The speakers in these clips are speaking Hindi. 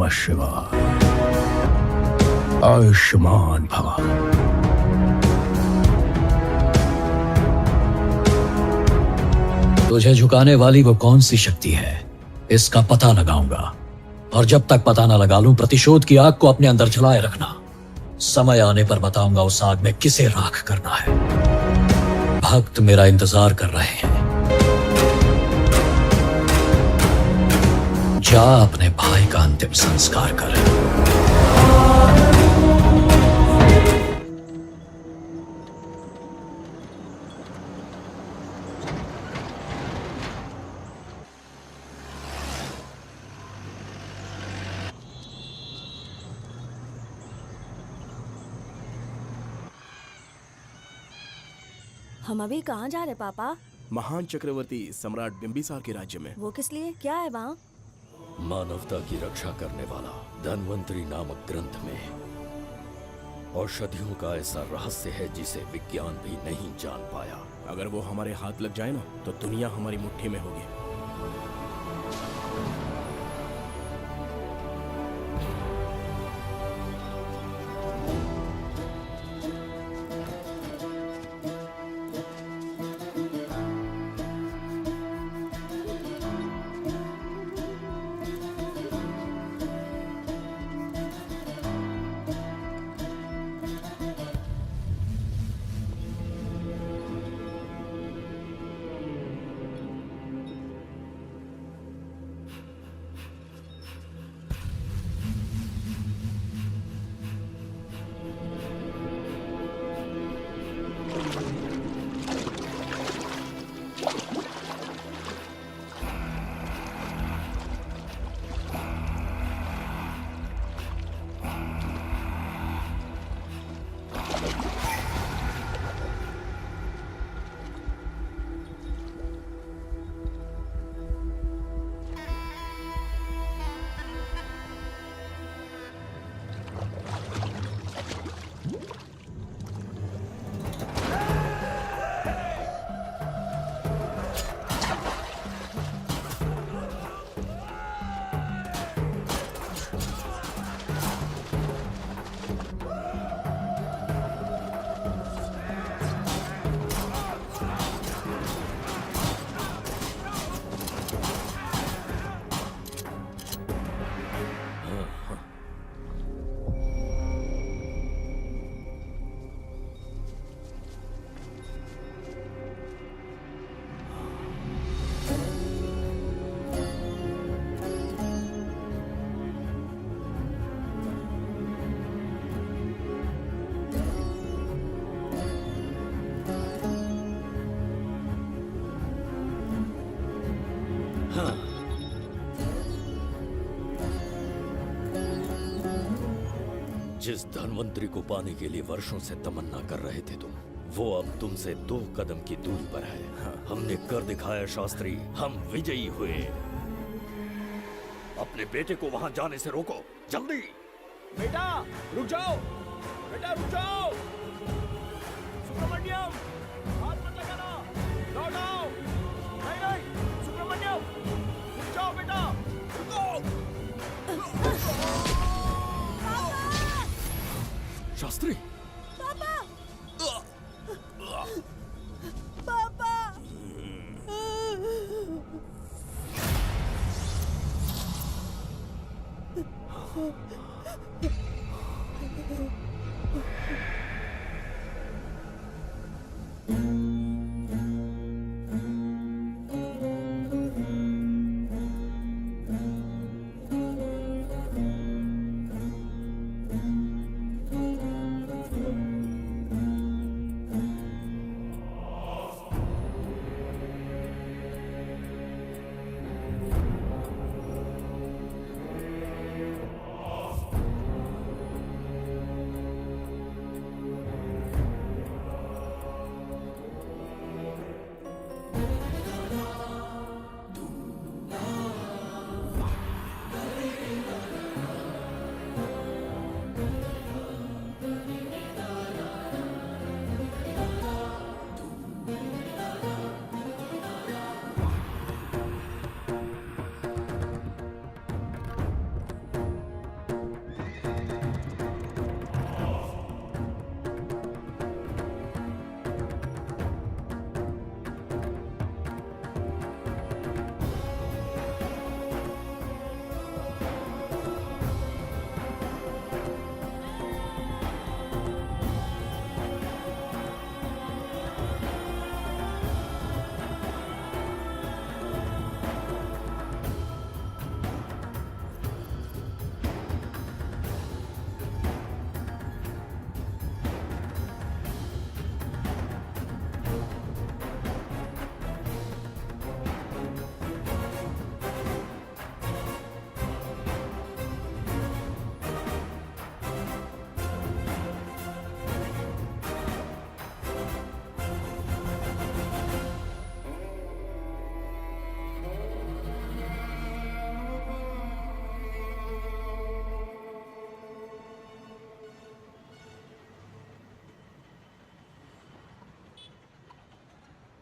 नमः शिवाय। आयुष्मान भव। तुझे झुकाने वाली वो कौन सी शक्ति है, इसका पता लगाऊंगा। और जब तक पता ना लगा लूं, प्रतिशोध की आग को अपने अंदर जलाए रखना। समय आने पर बताऊंगा उस आग में किसे राख करना है। भक्त मेरा इंतजार कर रहे हैं। जा अपने भाई का अंतिम संस्कार कर। हम अभी कहाँ जा रहे पापा? महान चक्रवर्ती सम्राट बिंबिसार के राज्य में। वो किस लिए? क्या है वहाँ? मानवता की रक्षा करने वाला धन्वंतरी नामक ग्रंथ में औषधियों का ऐसा रहस्य है जिसे विज्ञान भी नहीं जान पाया। अगर वो हमारे हाथ लग जाए ना, तो दुनिया हमारी मुट्ठी में होगी। जिस धन्वंतरी को पाने के लिए वर्षों से तमन्ना कर रहे थे तुम, वो अब तुमसे 2 कदम की दूरी पर है। हमने कर दिखाया शास्त्री, हम विजयी हुए। अपने बेटे को वहां जाने से रोको, जल्दी। बेटा रुक जाओ, बेटा रुक जाओ। सुब्रमण्यम, हाथ मत लगाना, लौट आओ। नहीं नहीं सुब्रमण्यम, रुक जाओ बेटा, रुको। शास्त्री, पापा! पापा!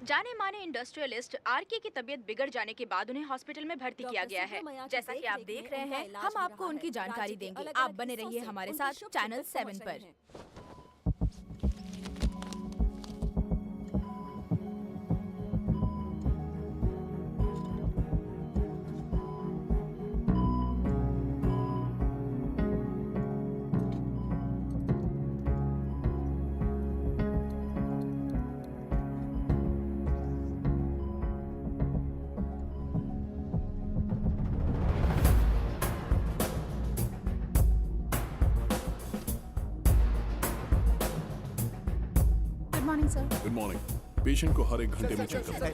जाने माने इंडस्ट्रियलिस्ट आरके की तबीयत बिगड़ जाने के बाद उन्हें हॉस्पिटल में भर्ती किया गया है। जैसा कि आप देख रहे हैं, हम आपको उनकी जानकारी देंगे। आप बने रहिए हमारे साथ चैनल 7 पर। Good morning. पेशेंट को हर एक घंटे में चेक करना है।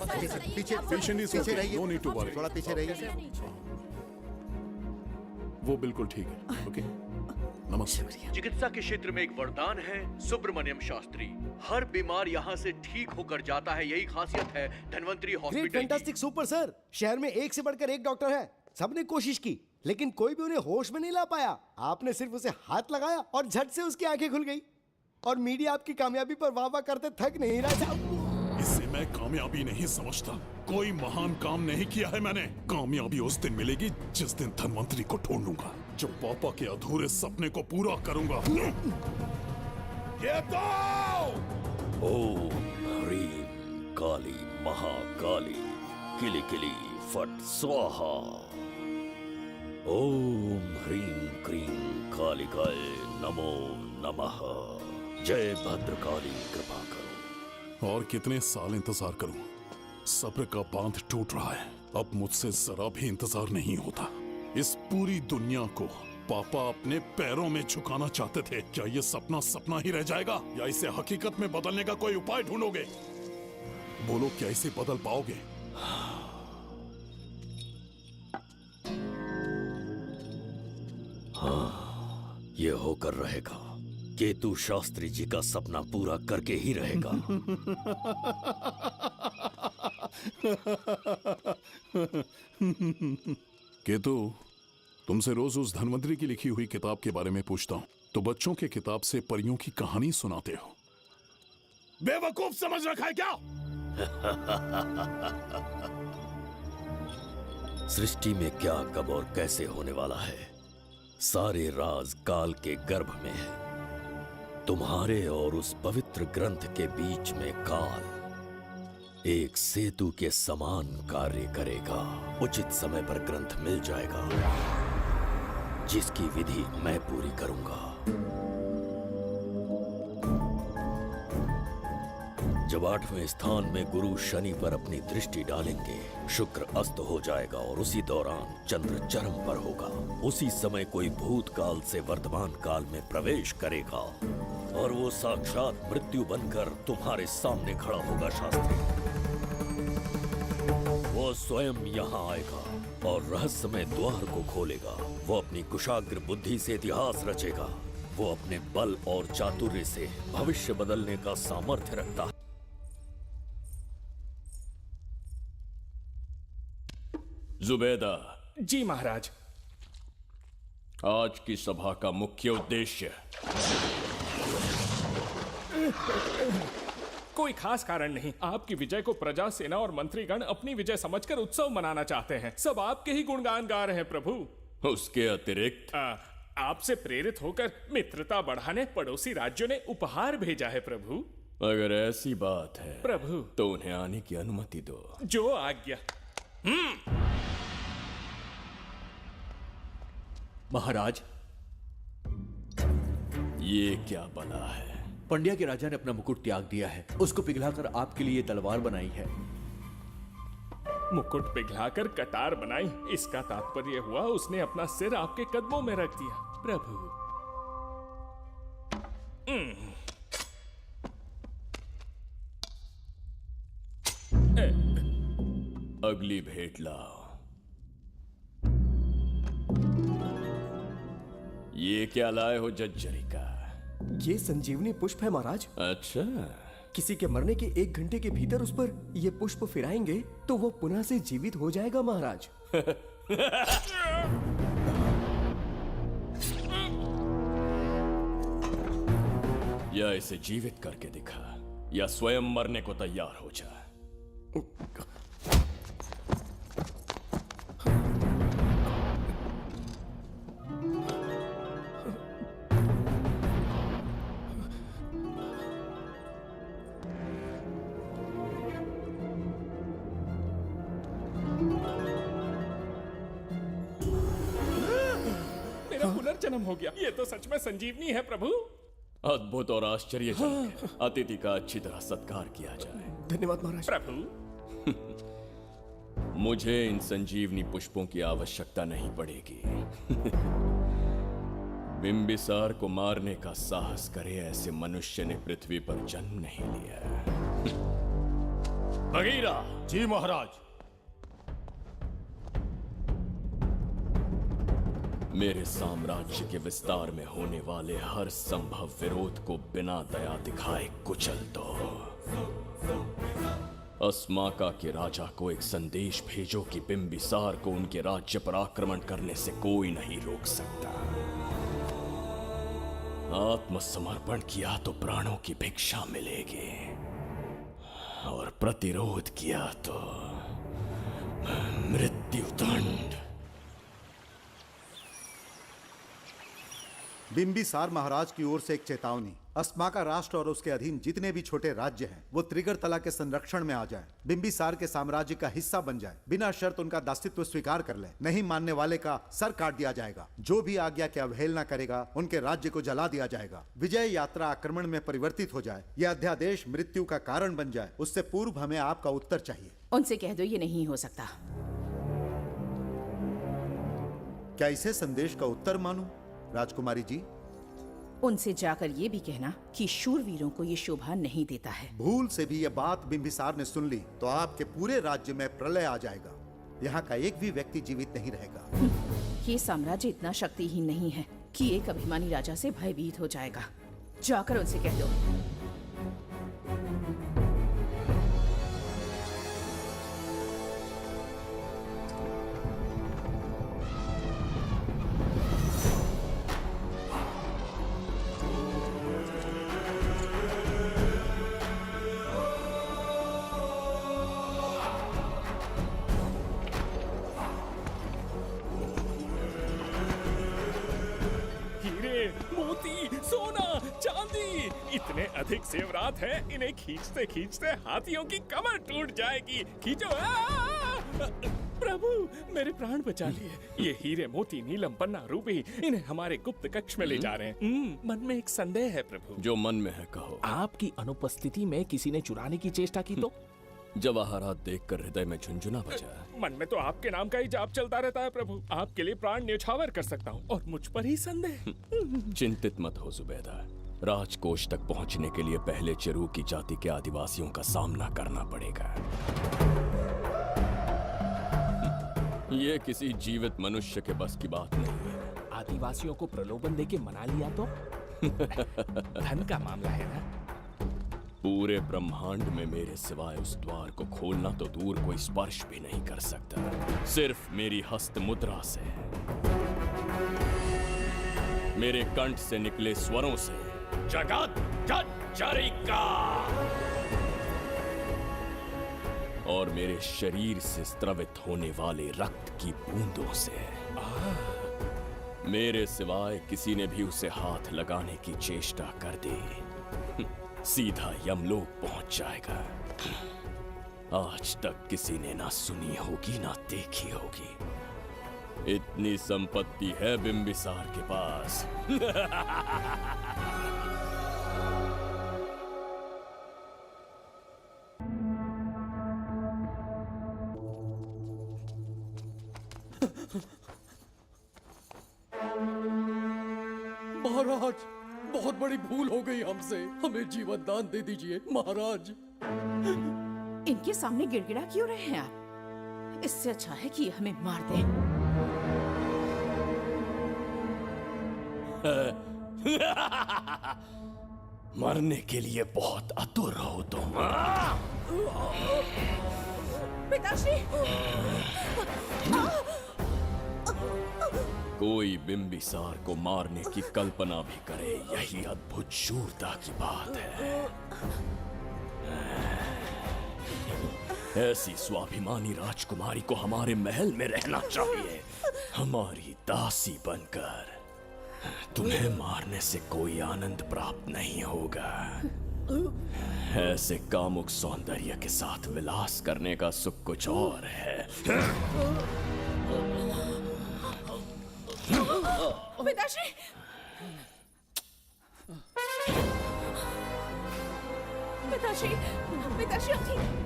पीछे पेशेंट इज पीछे ओके, रहिए। No need to worry. थोड़ा पीछे रहिए। वो बिल्कुल ठीक है। ओके, नमस्ते। चिकित्सा के क्षेत्र में एक वरदान है सुब्रमण्यम शास्त्री। हर बीमार यहाँ से ठीक होकर जाता है, यही खासियत है धन्वंतरी ग्रेट, हॉस्पिटल की। Fantastic, super sir. शहर में एक से बढ़कर एक डॉक्टर है। सबने कोशिश की लेकिन कोई भी उन्हें होश में नहीं ला पाया। आपने सिर्फ उसे हाथ लगाया और झट से उसकी आंखें खुल गई। और मीडिया आपकी कामयाबी पर वाह वाह करते थक नहीं रहा। इसे मैं कामयाबी नहीं समझता। कोई महान काम नहीं किया है मैंने। कामयाबी उस दिन मिलेगी जिस दिन धन्वंतरी को ढूंढूंगा, जो पापा के अधूरे सपने को पूरा करूंगा। ये तो ओम ह्रीं काली महाकाली किली किली फट स्वाहा। ओम ह्रीं क्रीं कालिकाय नमो नमः। जय भद्रकाली, कृपा करो। और कितने साल इंतजार करूं? सब्र का बांध टूट रहा है। अब मुझसे जरा भी इंतजार नहीं होता। इस पूरी दुनिया को पापा अपने पैरों में झुकाना चाहते थे। क्या ये सपना सपना ही रह जाएगा या इसे हकीकत में बदलने का कोई उपाय ढूंढोगे? बोलो, क्या इसे बदल पाओगे? हाँ, ये होकर रहेगा। केतु शास्त्री जी का सपना पूरा करके ही रहेगा। केतु, तुमसे रोज उस धन्वंतरी की लिखी हुई किताब के बारे में पूछता हूँ तो बच्चों के किताब से परियों की कहानी सुनाते हो। बेवकूफ समझ रखा है क्या? सृष्टि में क्या, कब और कैसे होने वाला है, सारे राज काल के गर्भ में है। तुम्हारे और उस पवित्र ग्रंथ के बीच में काल एक सेतु के समान कार्य करेगा। उचित समय पर ग्रंथ मिल जाएगा, जिसकी विधि मैं पूरी करूंगा। जब 8वें स्थान में गुरु शनि पर अपनी दृष्टि डालेंगे, शुक्र अस्त हो जाएगा और उसी दौरान चंद्र चरम पर होगा। उसी समय कोई भूतकाल से वर्तमान काल में प्रवेश करेगा और वो साक्षात मृत्यु बनकर तुम्हारे सामने खड़ा होगा। शास्त्री, वो स्वयं यहाँ आएगा और रहस्यमय द्वार को खोलेगा। वो अपनी कुशाग्र बुद्धि से इतिहास रचेगा। वो अपने बल और चातुर्य से भविष्य बदलने का सामर्थ्य रखता है। जुबेदा जी महाराज। आज की सभा का मुख्य उद्देश्य कोई खास कारण नहीं। आपकी विजय को प्रजा, सेना और मंत्रीगण अपनी विजय समझकर उत्सव मनाना चाहते हैं। सब आपके ही गुणगान गा रहे हैं प्रभु। उसके अतिरिक्त आपसे प्रेरित होकर मित्रता बढ़ाने पड़ोसी राज्यों ने उपहार भेजा है प्रभु। अगर ऐसी बात है प्रभु तो उन्हें आने की अनुमति दो। जो आज्ञा। महाराज, ये क्या बला है? पंड्या के राजा ने अपना मुकुट त्याग दिया है। उसको पिघलाकर आपके लिए तलवार बनाई है। मुकुट पिघलाकर कतार बनाई, इसका तात्पर्य हुआ उसने अपना सिर आपके कदमों में रख दिया प्रभु। अगली भेंट लाओ। ये क्या लाए हो जज्जरी का? ये संजीवनी पुष्प है महाराज। अच्छा, किसी के मरने के 1 घंटे के भीतर उस पर ये पुष्प फिराएंगे तो वो पुनः से जीवित हो जाएगा महाराज। या इसे जीवित करके दिखा या स्वयं मरने को तैयार हो जा। मेरा पुनर्जन्म हो गया। ये तो सच में संजीवनी है प्रभु। अद्भुत और आश्चर्यजनक है। अतिथि का अच्छी तरह सत्कार किया जाए। धन्यवाद महाराज। प्रभु, मुझे इन संजीवनी पुष्पों की आवश्यकता नहीं पड़ेगी। बिंबिसार को मारने का साहस करे ऐसे मनुष्य ने पृथ्वी पर जन्म नहीं लिया। बगीरा। जी महाराज। मेरे साम्राज्य के विस्तार में होने वाले हर संभव विरोध को बिना दया दिखाए कुचल दो। अस्माका के राजा को एक संदेश भेजो कि बिंबिसार को उनके राज्य पर आक्रमण करने से कोई नहीं रोक सकता। आत्मसमर्पण किया तो प्राणों की भिक्षा मिलेगी, और प्रतिरोध किया तो मृत्युदंड। बिंबिसार महाराज की ओर से एक चेतावनी। अस्माका राष्ट्र और उसके अधीन जितने भी छोटे राज्य हैं वो त्रिगर्तला के संरक्षण में आ जाएं, बिंबिसार के साम्राज्य का हिस्सा बन जाएं, बिना शर्त उनका दासत्व स्वीकार कर लें। नहीं मानने वाले का सर काट दिया जाएगा। जो भी आज्ञा की अवहेलना करेगा उनके राज्य को जला दिया जाएगा। विजय यात्रा आक्रमण में परिवर्तित हो जाए, यह अध्यादेश मृत्यु का कारण बन जाए, उससे पूर्व हमें आपका उत्तर चाहिए। उनसे कह दो ये नहीं हो सकता। क्या इसे संदेश का उत्तर मानूं? राजकुमारी जी, उनसे जाकर ये भी कहना कि शूरवीरों को ये शोभा नहीं देता है। भूल से भी ये बात बिंबिसार ने सुन ली तो आपके पूरे राज्य में प्रलय आ जाएगा। यहाँ का एक भी व्यक्ति जीवित नहीं रहेगा। ये साम्राज्य इतना शक्तिहीन नहीं है कि एक अभिमानी राजा से भयभीत हो जाएगा। जाकर उनसे कह दो। सोना, चांदी, इतने अधिक जेवरात हैं, इन्हें खींचते खींचते हाथियों की कमर टूट जाएगी। खींचो। प्रभु, मेरे प्राण बचा लिए। ये हीरे, मोती, नीलम, पन्ना, रूबी, इन्हें हमारे गुप्त कक्ष में ले जा रहे हैं। मन में एक संदेह है प्रभु। जो मन में है कहो। आपकी अनुपस्थिति में किसी ने चुराने की चेष्टा की तो? जवाहरात देखकर हृदय में झुंझुना बजा। मन में तो आपके नाम का ही जाप चलता रहता है प्रभु। आपके लिए प्राण न्यौछावर कर सकता हूँ, और मुझ पर ही संदेह। चिंतित मत हो जुबैदा। राजकोष तक पहुँचने के लिए पहले चिरूकी जाति के आदिवासियों का सामना करना पड़ेगा। ये किसी जीवित मनुष्य के बस की बात नहीं है। आदिवासियों को प्रलोभन देके मना लिया तो? धन का मामला है ना। पूरे ब्रह्मांड में मेरे सिवाय उस द्वार को खोलना तो दूर कोई स्पर्श भी नहीं कर सकता। सिर्फ मेरी हस्त मुद्रा से, मेरे कंठ से निकले स्वरों से जगत जज्जरिका, और मेरे शरीर से स्त्रवित होने वाले रक्त की बूंदों से। मेरे सिवाय किसी ने भी उसे हाथ लगाने की चेष्टा कर दी, सीधा यमलोक पहुंच जाएगा। आज तक किसी ने ना सुनी होगी ना देखी होगी। इतनी संपत्ति है बिंबिसार के पास। महाराज, बहुत बड़ी भूल हो गई हमसे। हमें जीवन दान दे दीजिए महाराज। इनके सामने गिड़गिड़ा क्यों रहे हैं आप? इससे अच्छा है कि हमें मार दें। मरने के लिए बहुत आतुर हो तुम। पिताश्री! कोई बिंबिसार को मारने की कल्पना भी करे, यही अद्भुत शूरता की बात है। ऐसी स्वाभिमानी राजकुमारी को हमारे महल में रहना चाहिए, हमारी दासी बनकर। तुम्हें मारने से कोई आनंद प्राप्त नहीं होगा। ऐसे कामुक सौंदर्य के साथ विलास करने का सुख कुछ और है। पिताश्री, पिताश्री, पिताश्री आप ठीक?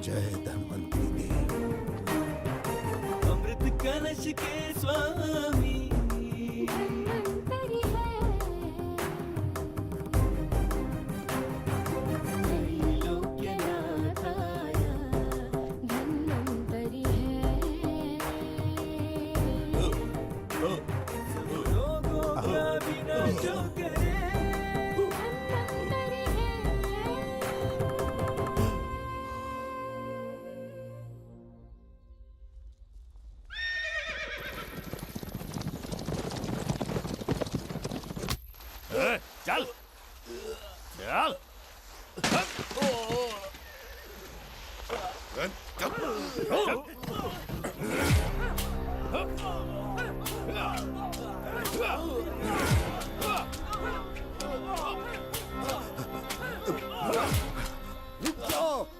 जय धन्वंतरी देव। अमृत कलश के स्वामी चल चल।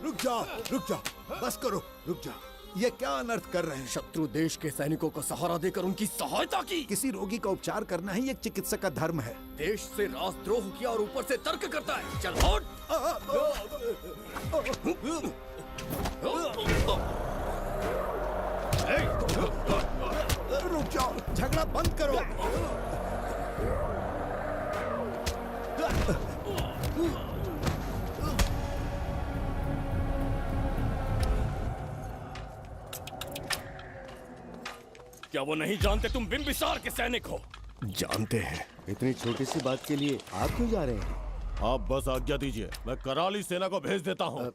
रुक जाओ, रुक जाओ, बस करो, रुक जाओ। ये क्या अनर्थ कर रहे हैं? शत्रु देश के सैनिकों को सहारा देकर उनकी सहायता की। किसी रोगी का उपचार करना ही एक चिकित्सक का धर्म है। देश से राजद्रोह किया और ऊपर से तर्क करता है। चल हट। रुक जाओ, झगड़ा बंद करो। क्या वो नहीं जानते तुम बिंबिसार के सैनिक हो? जानते हैं। इतनी छोटी सी बात के लिए आप क्यों जा रहे हैं? आप बस आज्ञा दीजिए, मैं कराली सेना को भेज देता हूँ।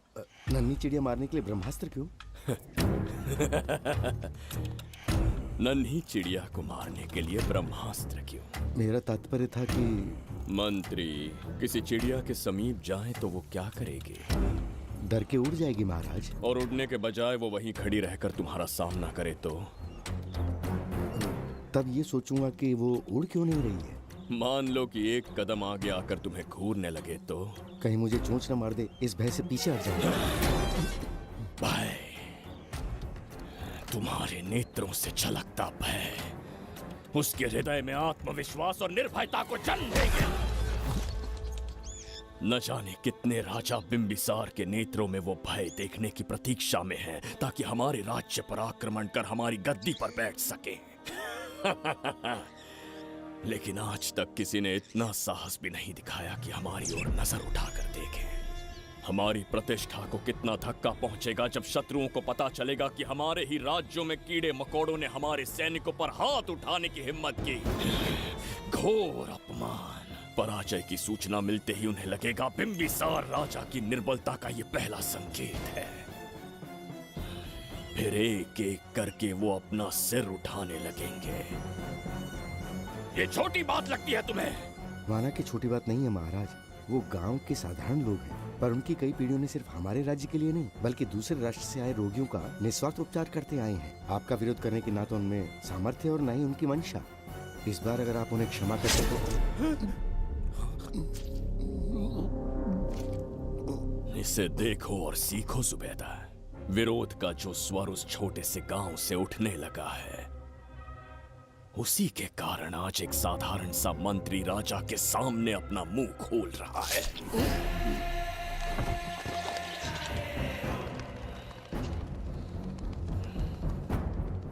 नन्ही चिड़िया मारने के लिए ब्रह्मास्त्र क्यों? नन्ही चिड़िया को मारने के लिए ब्रह्मास्त्र क्यों? मेरा तात्पर्य था कि मंत्री किसी चिड़िया के समीप जाए तो वो क्या करेगी? डर के उड़ जाएगी महाराज। और उड़ने के बजाय वो वहीं खड़ी रहकर तुम्हारा सामना करे तो? तब ये सोचूंगा कि वो उड़ क्यों नहीं रही है। मान लो कि एक कदम आगे आकर तुम्हें घूरने लगे तो? कहीं मुझे चोंच न मार दे, इस भय से पीछे हट जाऊंगा। भय, तुम्हारे नेत्रों से झलकता भय उसके हृदय में आत्मविश्वास और निर्भयता को जन्म देंगे। न जाने कितने राजा बिंबिसार के नेत्रों में वो भय देखने की प्रतीक्षा में हैं, ताकि हमारे राज्य पर आक्रमण कर हमारी गद्दी पर बैठ सके। लेकिन आज तक किसी ने इतना साहस भी नहीं दिखाया कि हमारी ओर नजर उठाकर देखे। हमारी प्रतिष्ठा को कितना धक्का पहुंचेगा जब शत्रुओं को पता चलेगा कि हमारे ही राज्यों में कीड़े मकोड़ों ने हमारे सैनिकों पर हाथ उठाने की हिम्मत की। घोर अपमान। पराजय की सूचना मिलते ही उन्हें लगेगा बिंबिसार राजा की निर्बलता का ये पहला संकेत है। फिर एक एक करके वो अपना सिर उठाने लगेंगे। ये छोटी बात लगती है तुम्हें? माना कि छोटी बात नहीं है महाराज। वो गांव के साधारण लोग हैं, पर उनकी कई पीढ़ियों ने सिर्फ हमारे राज्य के लिए नहीं बल्कि दूसरे राष्ट्र से आए रोगियों का निस्वार्थ उपचार करते आए हैं। आपका विरोध करने की ना तो उनमें सामर्थ्य और ना ही उनकी मंशा। इस बार अगर आप उन्हें क्षमा करते तो। इसे देखो और सीखो जुबैदा। विरोध का जो स्वर उस छोटे से गांव से उठने लगा है, उसी के कारण आज एक साधारण सा मंत्री राजा के सामने अपना मुंह खोल रहा है।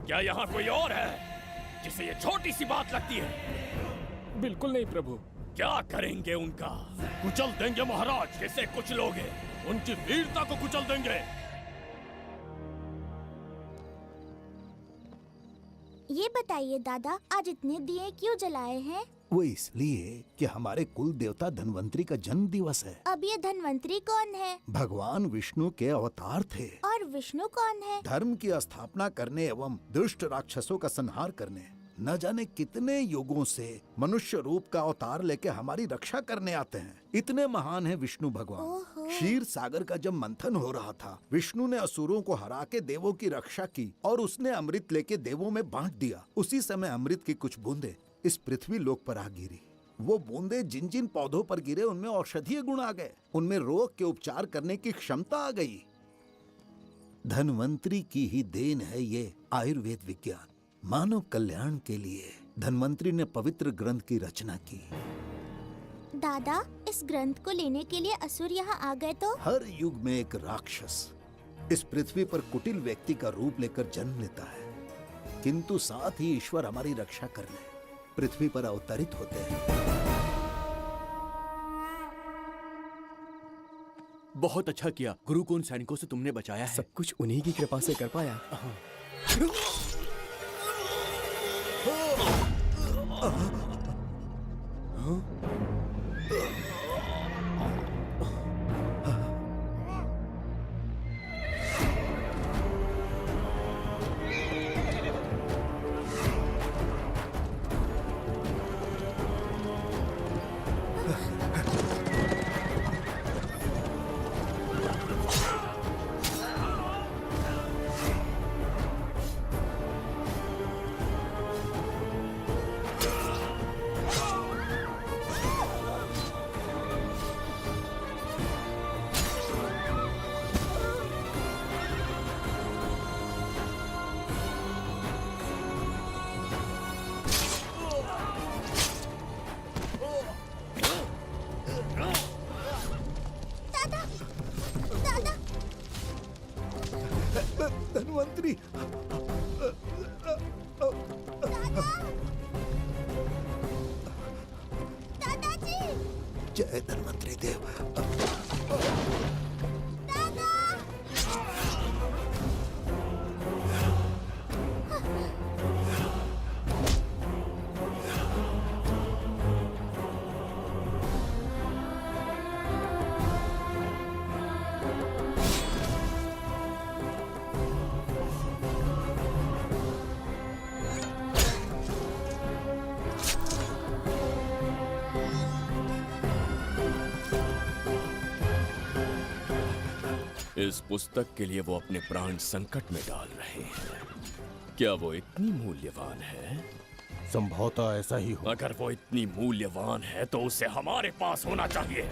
क्या यहाँ कोई और है जिसे ये छोटी सी बात लगती है? बिल्कुल नहीं प्रभु। क्या करेंगे उनका? कुचल देंगे महाराज। कैसे कुचलोगे? उनकी वीरता को कुचल देंगे। ये बताइए दादा, आज इतने दिए क्यों जलाए हैं? वो इसलिए कि हमारे कुल देवता धन्वंतरी का जन्म दिवस है। अब ये धन्वंतरी कौन है? भगवान विष्णु के अवतार थे। और विष्णु कौन है? धर्म की स्थापना करने एवं दुष्ट राक्षसों का संहार करने न जाने कितने युगों से मनुष्य रूप का अवतार लेके हमारी रक्षा करने आते हैं। इतने महान है विष्णु भगवान। क्षीर सागर का जब मंथन हो रहा था, विष्णु ने असुरों को हरा के देवों की रक्षा की और उसने अमृत लेके देवों में बांट दिया। उसी समय अमृत की कुछ बूंदे इस पृथ्वी लोक पर आ गिरी। वो बूंदे जिन जिन पौधों पर गिरे उनमें औषधीय गुण आ गए, उनमें रोग के उपचार करने की क्षमता आ गई। धन्वंतरी की ही देन है ये आयुर्वेद विज्ञान। मानव कल्याण के लिए धन्वंतरी ने पवित्र ग्रंथ की रचना की। दादा, इस ग्रंथ को लेने के लिए असुर यहाँ आ गए तो? हर युग में एक राक्षस इस पृथ्वी पर कुटिल व्यक्ति का रूप लेकर जन्म लेता है, किंतु साथ ही ईश्वर हमारी रक्षा करने पृथ्वी पर अवतरित होते हैं। बहुत अच्छा किया गुरु को उन सैनिकों से तुमने बचाया है। सब कुछ उन्हीं की कृपा से कर पाया। धन्वंतरी, दादाजी! जय धन्वंतरी देव। इस पुस्तक के लिए वो अपने प्राण संकट में डाल रहे हैं। क्या वो इतनी मूल्यवान है? संभवतः ऐसा ही हो। अगर वो इतनी मूल्यवान है तो उसे हमारे पास होना चाहिए।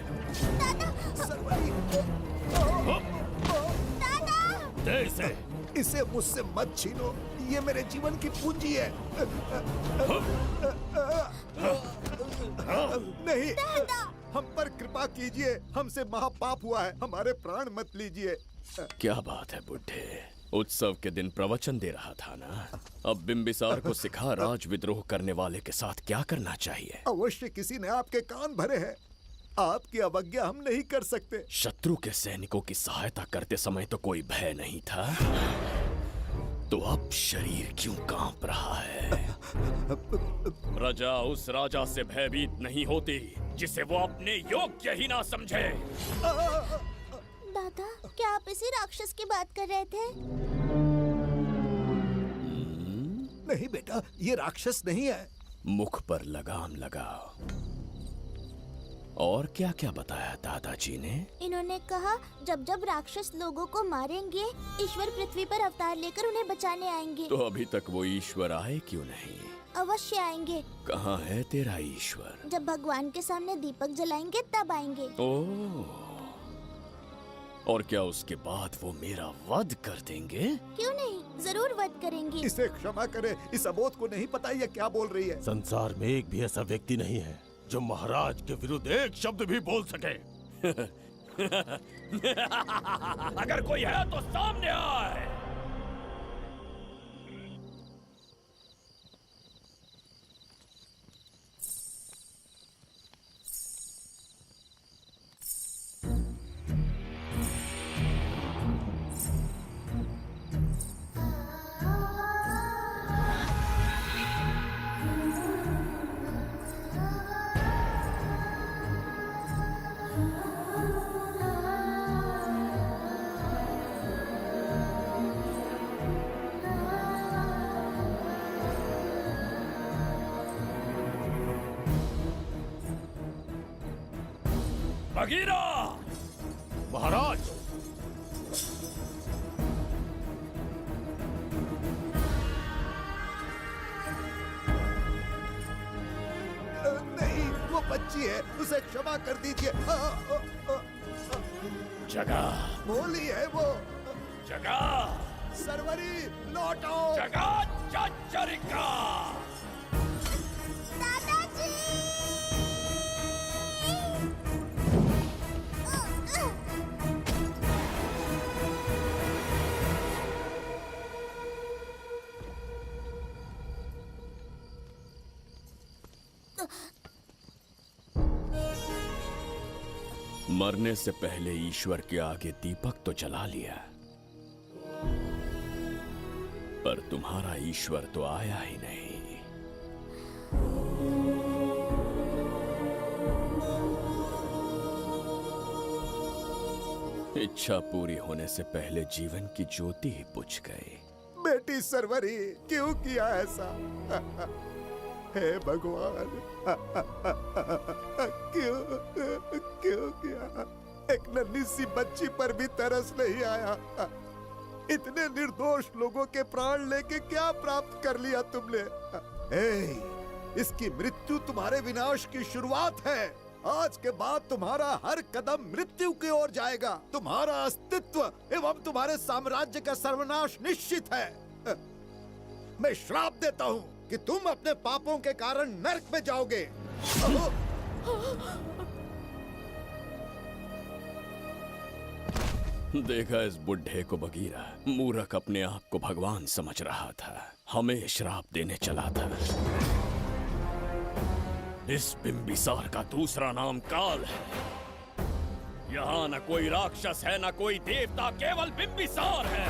दे इसे। इसे मुझसे मत छीनो, ये मेरे जीवन की पूंजी है। नहीं, हम पर कृपा कीजिए, हमसे महापाप हुआ है, हमारे प्राण मत लीजिए। क्या बात है बुड्ढे, उत्सव के दिन प्रवचन दे रहा था ना। अब बिंबिसार को सिखा राज विद्रोह करने वाले के साथ क्या करना चाहिए। अवश्य किसी ने आपके कान भरे हैं, आपकी अवज्ञा हम नहीं कर सकते। शत्रु के सैनिकों की सहायता करते समय तो कोई भय नहीं था, तो अब शरीर क्यों कांप रहा है? प्रजा उस राजा से भयभीत नहीं होती जिसे वो अपने योग्य ही ना समझे। दादा, क्या आप इसी राक्षस की बात कर रहे थे? नहीं बेटा, ये राक्षस नहीं है। मुख पर लगाम लगाओ। और क्या क्या बताया दादाजी ने? इन्होंने कहा जब जब राक्षस लोगों को मारेंगे, ईश्वर पृथ्वी पर अवतार लेकर उन्हें बचाने आएंगे। तो अभी तक वो ईश्वर आए क्यों नहीं? अवश्य आएंगे। कहाँ है तेरा ईश्वर? जब भगवान के सामने दीपक जलाएंगे तब आएंगे। ओह, और क्या उसके बाद वो मेरा वध कर देंगे? क्यों नहीं, जरूर वध करेंगे। इसे क्षमा करे, इस अबोध को नहीं पता ये क्या बोल रही है। संसार में एक भी ऐसा व्यक्ति नहीं है जो महाराज के विरुद्ध एक शब्द भी बोल सके। अगर कोई है तो सामने आए। बगीरा! महाराज! नहीं, वो बच्ची है, उसे क्षमा कर दीजिए। जगह बोली है वो। जगह सरवरी लौटो। जगह चचरिका। मरने से पहले ईश्वर के आगे दीपक तो जला लिया, पर तुम्हारा ईश्वर तो आया ही नहीं। इच्छा पूरी होने से पहले जीवन की ज्योति ही बुझ गई। बेटी सरवरी, क्यों किया ऐसा? हे भगवान, क्यों किया? एक नन्ही सी बच्ची पर भी तरस नहीं आया। इतने निर्दोष लोगों के प्राण लेके क्या प्राप्त कर लिया तुमने? इसकी मृत्यु तुम्हारे विनाश की शुरुआत है। आज के बाद तुम्हारा हर कदम मृत्यु की ओर जाएगा। तुम्हारा अस्तित्व एवं तुम्हारे साम्राज्य का सर्वनाश निश्चित है। मैं श्राप देता हूँ कि तुम अपने पापों के कारण नरक में जाओगे। देखा इस बुढ़े को बगीरा, मूर्ख अपने आप को भगवान समझ रहा था, हमें श्राप देने चला था। इस बिंबिसार का दूसरा नाम काल है। यहाँ न कोई राक्षस है, न कोई देवता, केवल बिंबिसार है।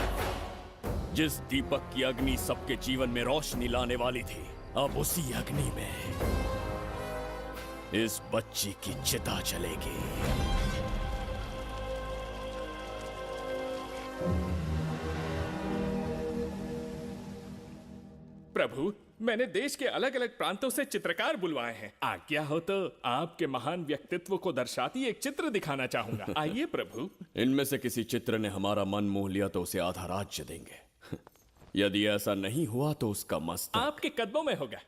जिस दीपक की अग्नि सबके जीवन में रोशनी लाने वाली थी, अब उसी अग्नि में इस बच्ची की चिता जलेगी। प्रभु, मैंने देश के अलग अलग प्रांतों से चित्रकार बुलवाए हैं। आज्ञा हो तो आपके महान व्यक्तित्व को दर्शाती एक चित्र दिखाना चाहूंगा। आइए प्रभु। इनमें से किसी चित्र ने हमारा मन मोह लिया तो उसे आधा राज्य देंगे। यदि ऐसा नहीं हुआ तो उसका मस्तक आपके कदमों में होगा।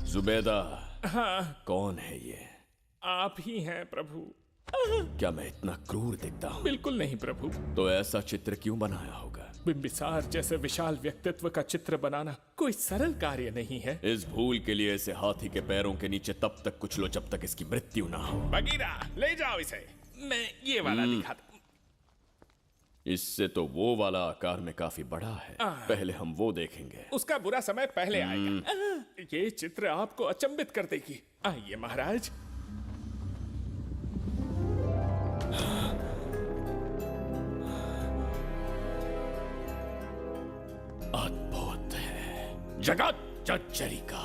जुबैदा, हाँ, कौन है ये? आप ही हैं प्रभु। क्या मैं इतना क्रूर दिखता हूँ? बिल्कुल नहीं प्रभु। तो ऐसा चित्र क्यों बनाया होगा? बिंबिसार जैसे विशाल व्यक्तित्व का चित्र बनाना कोई सरल कार्य नहीं है। इस भूल के लिए इसे हाथी के पैरों के नीचे तब तक कुचलो जब तक इसकी मृत्यु ना हो। बगीरा, ले जाओ इसे। मैं ये वाला दिखाता। इससे तो वो वाला आकार में काफी बड़ा है। पहले हम वो देखेंगे। उसका बुरा समय पहले आएगा। ये चित्र आपको अचंभित कर देगी। आइए महाराज। अद्भुत है। जगत चचरिका।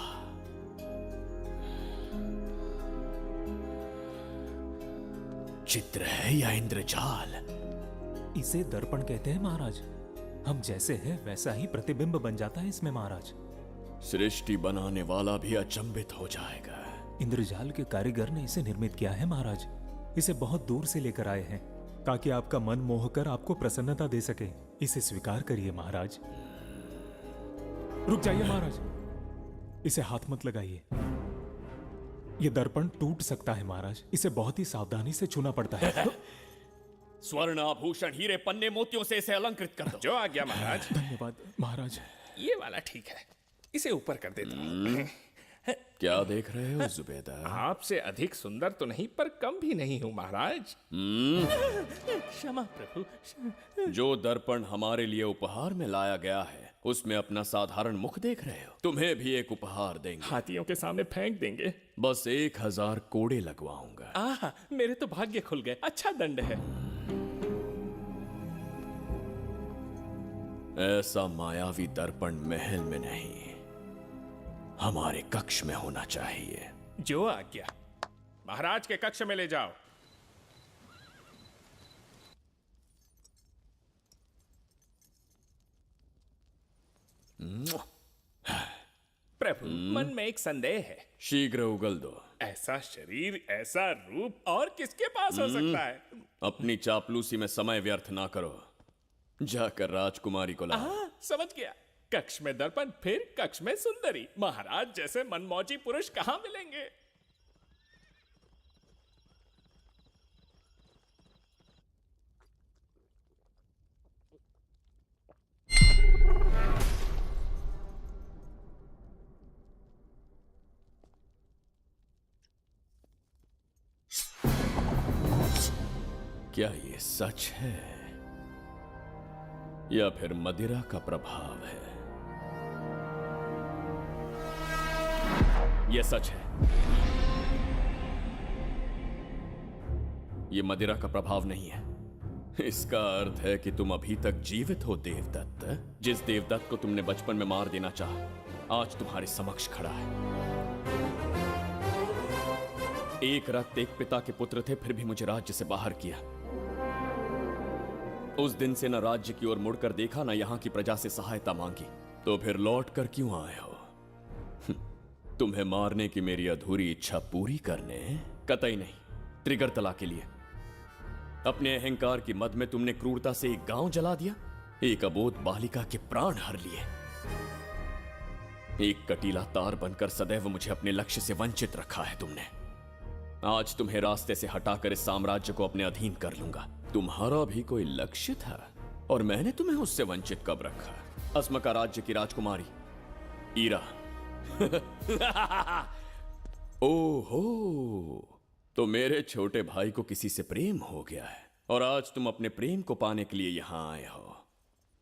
चित्र है या इंद्रजाल? इसे दर्पण कहते हैं महाराज। हम जैसे हैं वैसा ही प्रतिबिंब बन जाता है इसमें महाराज। सृष्टि बनाने वाला भी अचंभित हो जाएगा। इंद्रजाल के कारीगर ने इसे निर्मित किया है महाराज। इसे बहुत दूर से लेकर आए हैं ताकि आपका मन मोह कर आपको प्रसन्नता दे सके। इसे स्वीकार करिए महाराज। रुक जाइए महाराज। इसे हाथ मत लगाइए। ये दर्पण टूट सकता है महाराज, इसे बहुत ही सावधानी से छूना पड़ता है। स्वर्ण आभूषण हीरे पन्ने मोतियों से इसे अलंकृत कर दो। जो आ गया महाराज। धन्यवाद महाराज। ये वाला ठीक है, इसे ऊपर कर देता हूँ। क्या देख रहे हो जुबेदा? आपसे अधिक सुंदर तो नहीं पर कम भी नहीं हूँ महाराज। क्षमा प्रभु। जो दर्पण हमारे लिए उपहार में लाया गया है उसमें अपना साधारण मुख देख रहे हो? तुम्हें भी एक उपहार देंगे। हाथियों के सामने फेंक देंगे। बस 1000 कोड़े लगवाऊंगा। आह, मेरे तो भाग्य खुल गए। अच्छा दंड है। ऐसा मायावी दर्पण महल में नहीं, हमारे कक्ष में होना चाहिए। जो आज्ञा। महाराज के कक्ष में ले जाओ। प्रभु, मन में एक संदेह है। शीघ्र उगल दो। ऐसा शरीर, ऐसा रूप और किसके पास हो सकता है? अपनी चापलूसी में समय व्यर्थ ना करो, जाकर राजकुमारी को लाओ। समझ गया। कक्ष में दर्पण, फिर कक्ष में सुंदरी। महाराज जैसे मनमौजी पुरुष कहां मिलेंगे? क्या ये सच है या फिर मदिरा का प्रभाव है? यह सच है। यह मदिरा का प्रभाव नहीं है। इसका अर्थ है कि तुम अभी तक जीवित हो देवदत्त। जिस देवदत्त को तुमने बचपन में मार देना चाहा, आज तुम्हारे समक्ष खड़ा है। एक रक्त एक पिता के पुत्र थे, फिर भी मुझे राज्य से बाहर किया। उस दिन से न राज्य की ओर मुड़कर देखा, न यहां की प्रजा से सहायता मांगी। तो फिर लौट कर क्यों आए हो? तुम्हें मारने की मेरी अधूरी इच्छा पूरी करने? कतई नहीं, त्रिगर्तला के लिए। अपने अहंकार की मद में तुमने क्रूरता से एक गांव जला दिया, एक अबोध बालिका के प्राण हर लिए। एक कटीला तार बनकर सदैव मुझे अपने लक्ष्य से वंचित रखा है तुमने। आज तुम्हें रास्ते से हटाकर इस साम्राज्य को अपने अधीन कर लूंगा। तुम्हारा भी कोई लक्ष्य था और मैंने तुम्हें उससे वंचित कब रखा? अस्मका राज्य की राजकुमारी ईरा। ओहो, तो मेरे छोटे भाई को किसी से प्रेम हो गया है और आज तुम अपने प्रेम को पाने के लिए यहां आए हो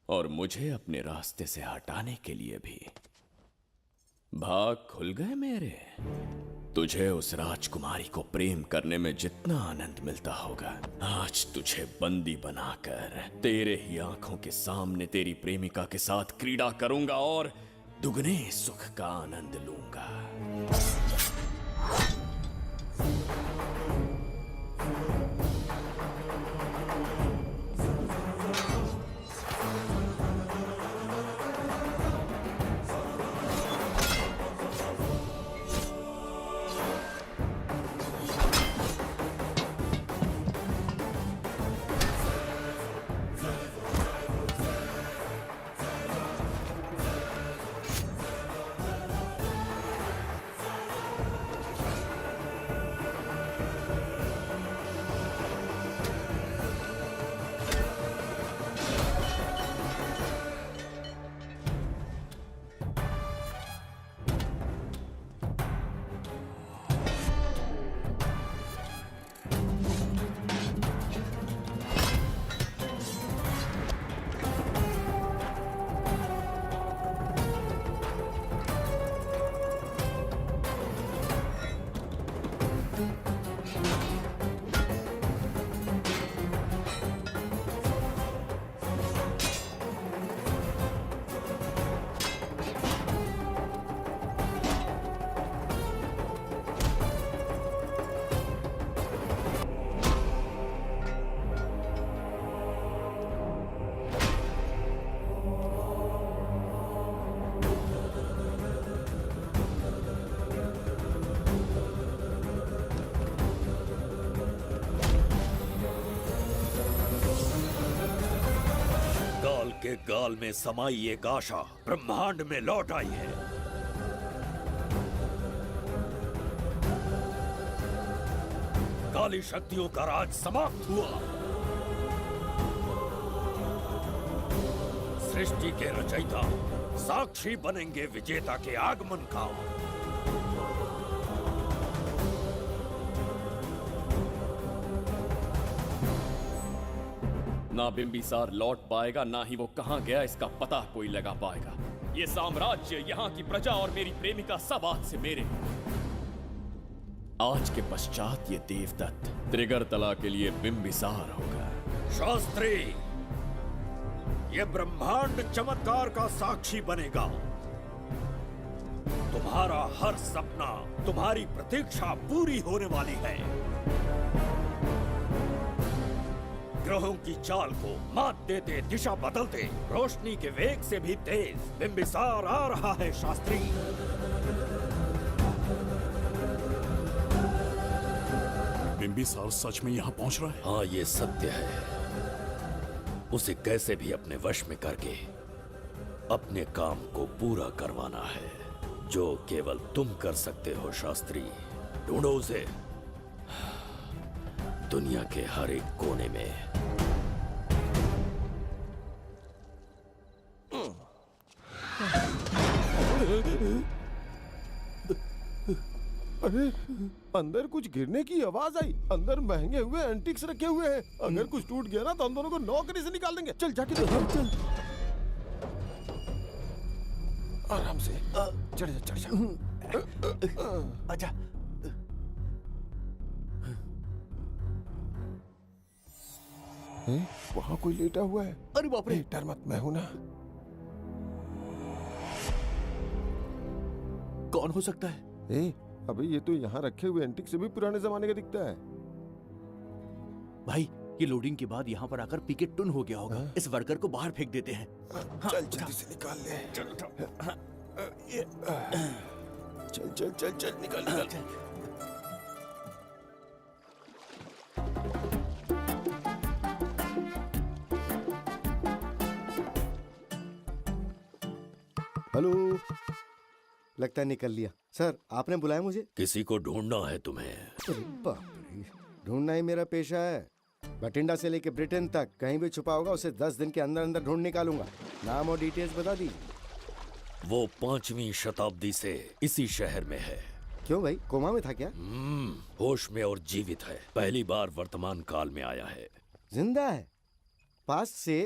और मुझे अपने रास्ते से हटाने के लिए भी। भाग खुल गए मेरे। तुझे उस राजकुमारी को प्रेम करने में जितना आनंद मिलता होगा, आज तुझे बंदी बनाकर तेरे ही आंखों के सामने तेरी प्रेमिका के साथ क्रीड़ा करूंगा और दुगने सुख का आनंद लूंगा। के गाल में समाई एक आशा ब्रह्मांड में लौट आई है। काली शक्तियों का राज समाप्त हुआ। सृष्टि के रचयिता साक्षी बनेंगे विजेता के आगमन का। ना बिंबिसार लौट पाएगा, ना ही वो कहां गया इसका पता कोई लगा पाएगा। ये साम्राज्य, यहाँ की प्रजा और मेरी प्रेमिका सब आज से मेरे। आज के पश्चात ये देवदत्त त्रिगर्तला के लिए बिंबिसार होगा। शास्त्री, ये ब्रह्मांड चमत्कार का साक्षी बनेगा। तुम्हारा हर सपना, तुम्हारी प्रतीक्षा पूरी होने वाली है। ग्रहों की चाल को मात देते, दिशा बदलते, रोशनी के वेग से भी तेज बिंबिसार आ रहा है शास्त्री। बिंबिसार सच में यहाँ पहुँच रहा है? हाँ, ये सत्य है। उसे कैसे भी अपने वश में करके अपने काम को पूरा करवाना है, जो केवल तुम कर सकते हो शास्त्री। ढूंढो उसे दुनिया के हर एक कोने में। अरे, अंदर कुछ गिरने की आवाज आई। अंदर महंगे हुए एंटिक्स रखे हुए हैं। अगर कुछ टूट गया ना तो हम दोनों को नौकरी से निकाल देंगे। चल जाके देख। चल आराम से चढ़ जा, चढ़ जा। आजा। वहाँ कोई लेटा हुआ है। अरे बाप रे, डर मत, मैं हूं ना। कौन हो सकता है? अबे ये तो यहाँ रखे हुए एंटिक से भी पुराने जमाने का दिखता है। भाई, ये लोडिंग के बाद यहाँ पर आकर पिकेट टुन हो गया होगा। इस वर्कर को बाहर फेंक देते हैं। चल जल्दी से निकाल ले। चल चल चल चल निकाल निकाल। हेलो, लगता है निकल लिया। सर, आपने बुलाया मुझे? किसी को ढूंढना है तुम्हें। अरे बाप रे, ढूंढना ही मेरा पेशा है। बठिंडा से लेके ब्रिटेन तक कहीं भी छुपा होगा उसे 10 दिन के अंदर अंदर ढूंढ निकालूंगा। नाम और डिटेल्स बता दीजिए। वो 5वीं शताब्दी से इसी शहर में है। क्यों भाई, कोमा में था क्या? होश में और जीवित है। पहली बार वर्तमान काल में आया है। जिंदा है? पास्ट से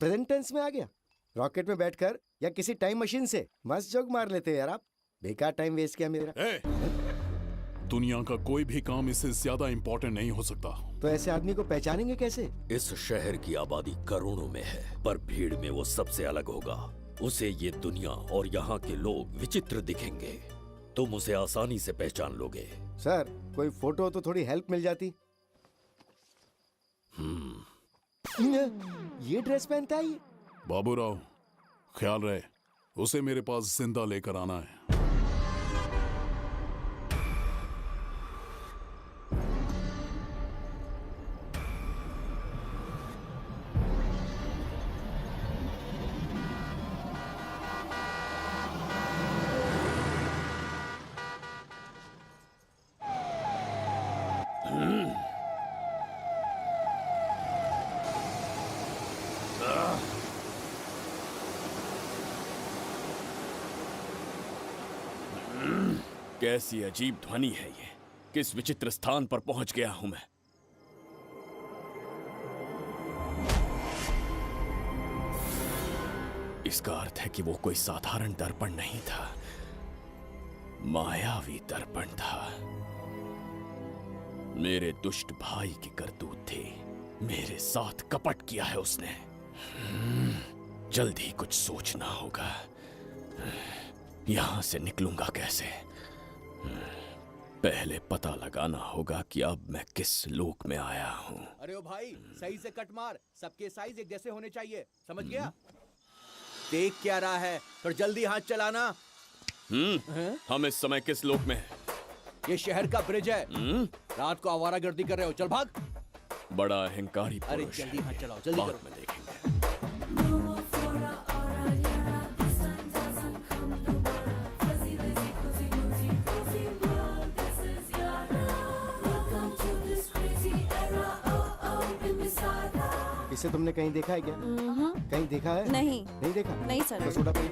प्रेजेंट टेंस में आ गया? रॉकेट में बैठकर या किसी टाइम मशीन से? मस्त जोक मार लेते हैं यार आप। बेकार टाइम वेस्ट किया मेरा। दुनिया का कोई भी काम इससे ज्यादा इम्पोर्टेंट नहीं हो सकता। तो ऐसे आदमी को पहचानेंगे कैसे? इस शहर की आबादी करोड़ों में है, पर भीड़ में वो सबसे अलग होगा। उसे ये दुनिया और यहाँ के लोग विचित्र दिखेंगे। तुम उसे आसानी से पहचान लोगे। सर, कोई फोटो हो तो थोड़ी हेल्प मिल जाती। ये ड्रेस पहनता है ये? बाबूराव, ख्याल रहे, उसे मेरे पास जिंदा लेकर आना है। कैसी अजीब ध्वनि है ये। किस विचित्र स्थान पर पहुंच गया हूं मैं। इसका अर्थ है कि वो कोई साधारण दर्पण नहीं था, मायावी दर्पण था। मेरे दुष्ट भाई की करतूत थी। मेरे साथ कपट किया है उसने। जल्द ही कुछ सोचना होगा। यहां से निकलूंगा कैसे? पहले पता लगाना होगा कि अब मैं किस लोक में आया हूँ। अरे ओ भाई, सही से कट मार। सबके साइज एक जैसे होने चाहिए, समझ गया? देख क्या रहा है, पर जल्दी हाथ चलाना। हम इस समय किस लोक में हैं? ये शहर का ब्रिज है। रात को आवारागर्दी कर रहे हो, चल भाग। बड़ा अहंकारी पुरुष। अरे जल्दी हाथ चलाओ, जल्दी बाद करो। में देखेंगे। इसे तुमने कहीं देखा है क्या? कहीं देखा है? नहीं। नहीं देखा? नहीं सर। तो सोडा पियो।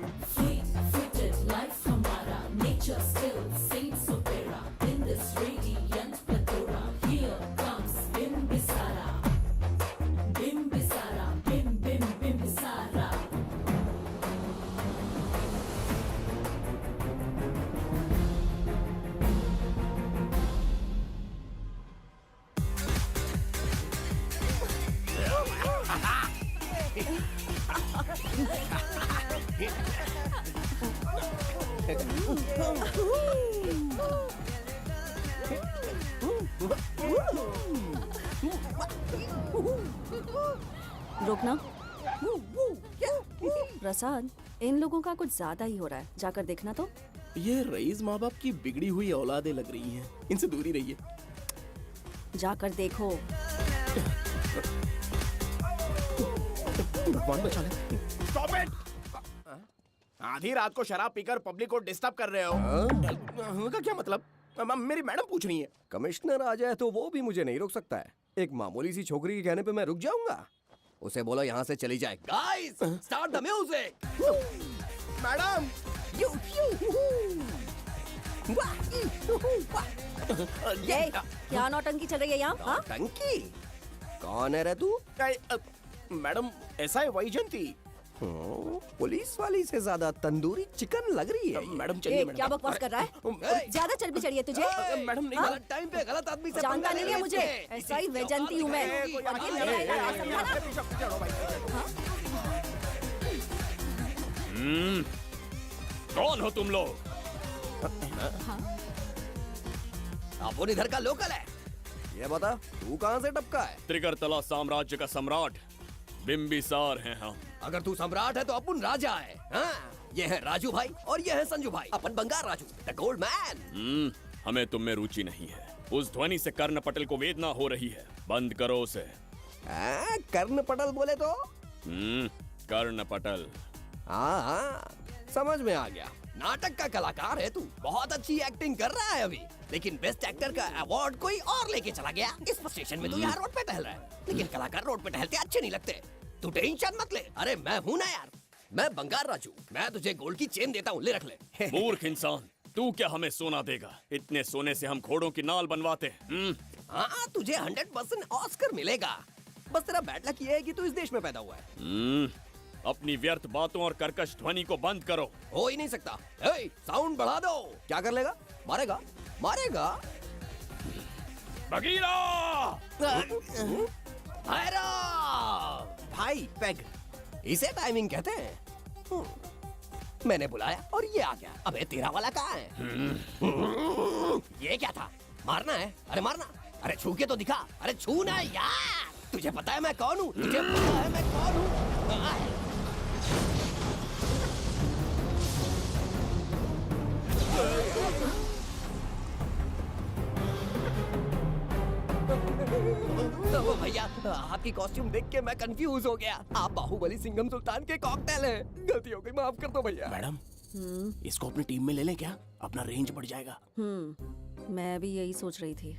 रुकना। प्रसाद, इन लोगों का कुछ ज्यादा ही हो रहा है, जाकर देखना तो। ये रईस माँ बाप की बिगड़ी हुई औलादें लग रही हैं, इनसे दूर ही रहिए। जाकर देखो। भगवान बचा ले। Stop it! आधी रात को शराब पीकर पब्लिक को डिस्टर्ब कर रहे हो। का क्या मतलब? मेरी मैडम पूछ रही है। कमिश्नर आ जाए तो वो भी मुझे नहीं रोक सकता है। एक मामूली सी छोकरी के कहने पे मैं रुक जाऊंगा? उसे बोलो यहाँ से चली जाए। Guys, start the music. Madam, क्या नौटंकी चल रही है यहाँ? नौटंकी? कौन है रे तू? मैडम, ऐसा है वैजयंती। पुलिस वाली से ज्यादा तंदूरी चिकन लग रही है। मैडम चलिए। क्या बकवास कर रहा है? ज्यादा चर्बी चढ़ी है तुझे? मैडम नहीं, गलत टाइम पे गलत आदमी से जानता नहीं है मुझे, ऐसा ही वैजयंती हूँ मैं। कौन हो तुम लोग? अपन इधर का लोकल है। ये बता, तू कहाँ से टपका है? त्रिगर्तला साम्राज्य का सम्राट बिम्बिसार हैं हम। अगर तू सम्राट है तो अपन राजा है। हाँ? ये है राजू भाई और ये है संजू भाई, अपन बंगार राजू, द गोल्ड मैन। हमें तुम में रुचि नहीं है। उस ध्वनि से कर्ण पटल को वेदना हो रही है, बंद करो उसे। कर्ण पटल बोले तो? कर्ण पटल। हाँ, समझ में आ गया। नाटक का कलाकार है तू, बहुत अच्छी एक्टिंग कर रहा है अभी, लेकिन बेस्ट एक्टर का अवार्ड कोई और लेके चला गया। इस स्टेशन में तू यहाँ रोड पे टहल रहा है, लेकिन कलाकार रोड पे टहलते अच्छे नहीं लगते। तू टेंशन मत ले। अरे मैं हूँ ना यार, मैं बंगार राजू। मैं तुझे गोल्ड की चेन देता हूँ, ले रख ले। मूर्ख इंसान, तू क्या हमें सोना देगा? इतने सोने से हम घोड़ों की नाल बनवाते हैं। हाँ, तुझे 100% ऑस्कर मिलेगा। बस तेरा बैड लक ये है कि तू इस देश में पैदा हुआ है। अपनी व्यर्थ बातों और कर्कश ध्वनि को बंद करो। हो ही नहीं सकता। साउंड बढ़ा दो। क्या कर लेगा? मारेगा? मारेगा? बगीरा! भाई पैग, इसे टाइमिंग कहते हैं। मैंने बुलाया और ये आ गया। अबे तेरा वाला कहाँ है? ये क्या था? मारना है? अरे मारना। अरे छू के तो दिखा। अरे छूना है यार। तुझे पता है मैं कौन हूँ? तुझे पता है मैं कौन हूँ? भैया, आपकी कॉस्ट्यूम देख के मैं कंफ्यूज हो गया। आप बाहुबली सिंघम सुल्तान के कॉकटेल हैं। गलती हो गई, माफ कर दो भैया। मैडम, इसको अपनी टीम में ले लें क्या? अपना रेंज बढ़ जाएगा। मैं भी यही सोच रही थी।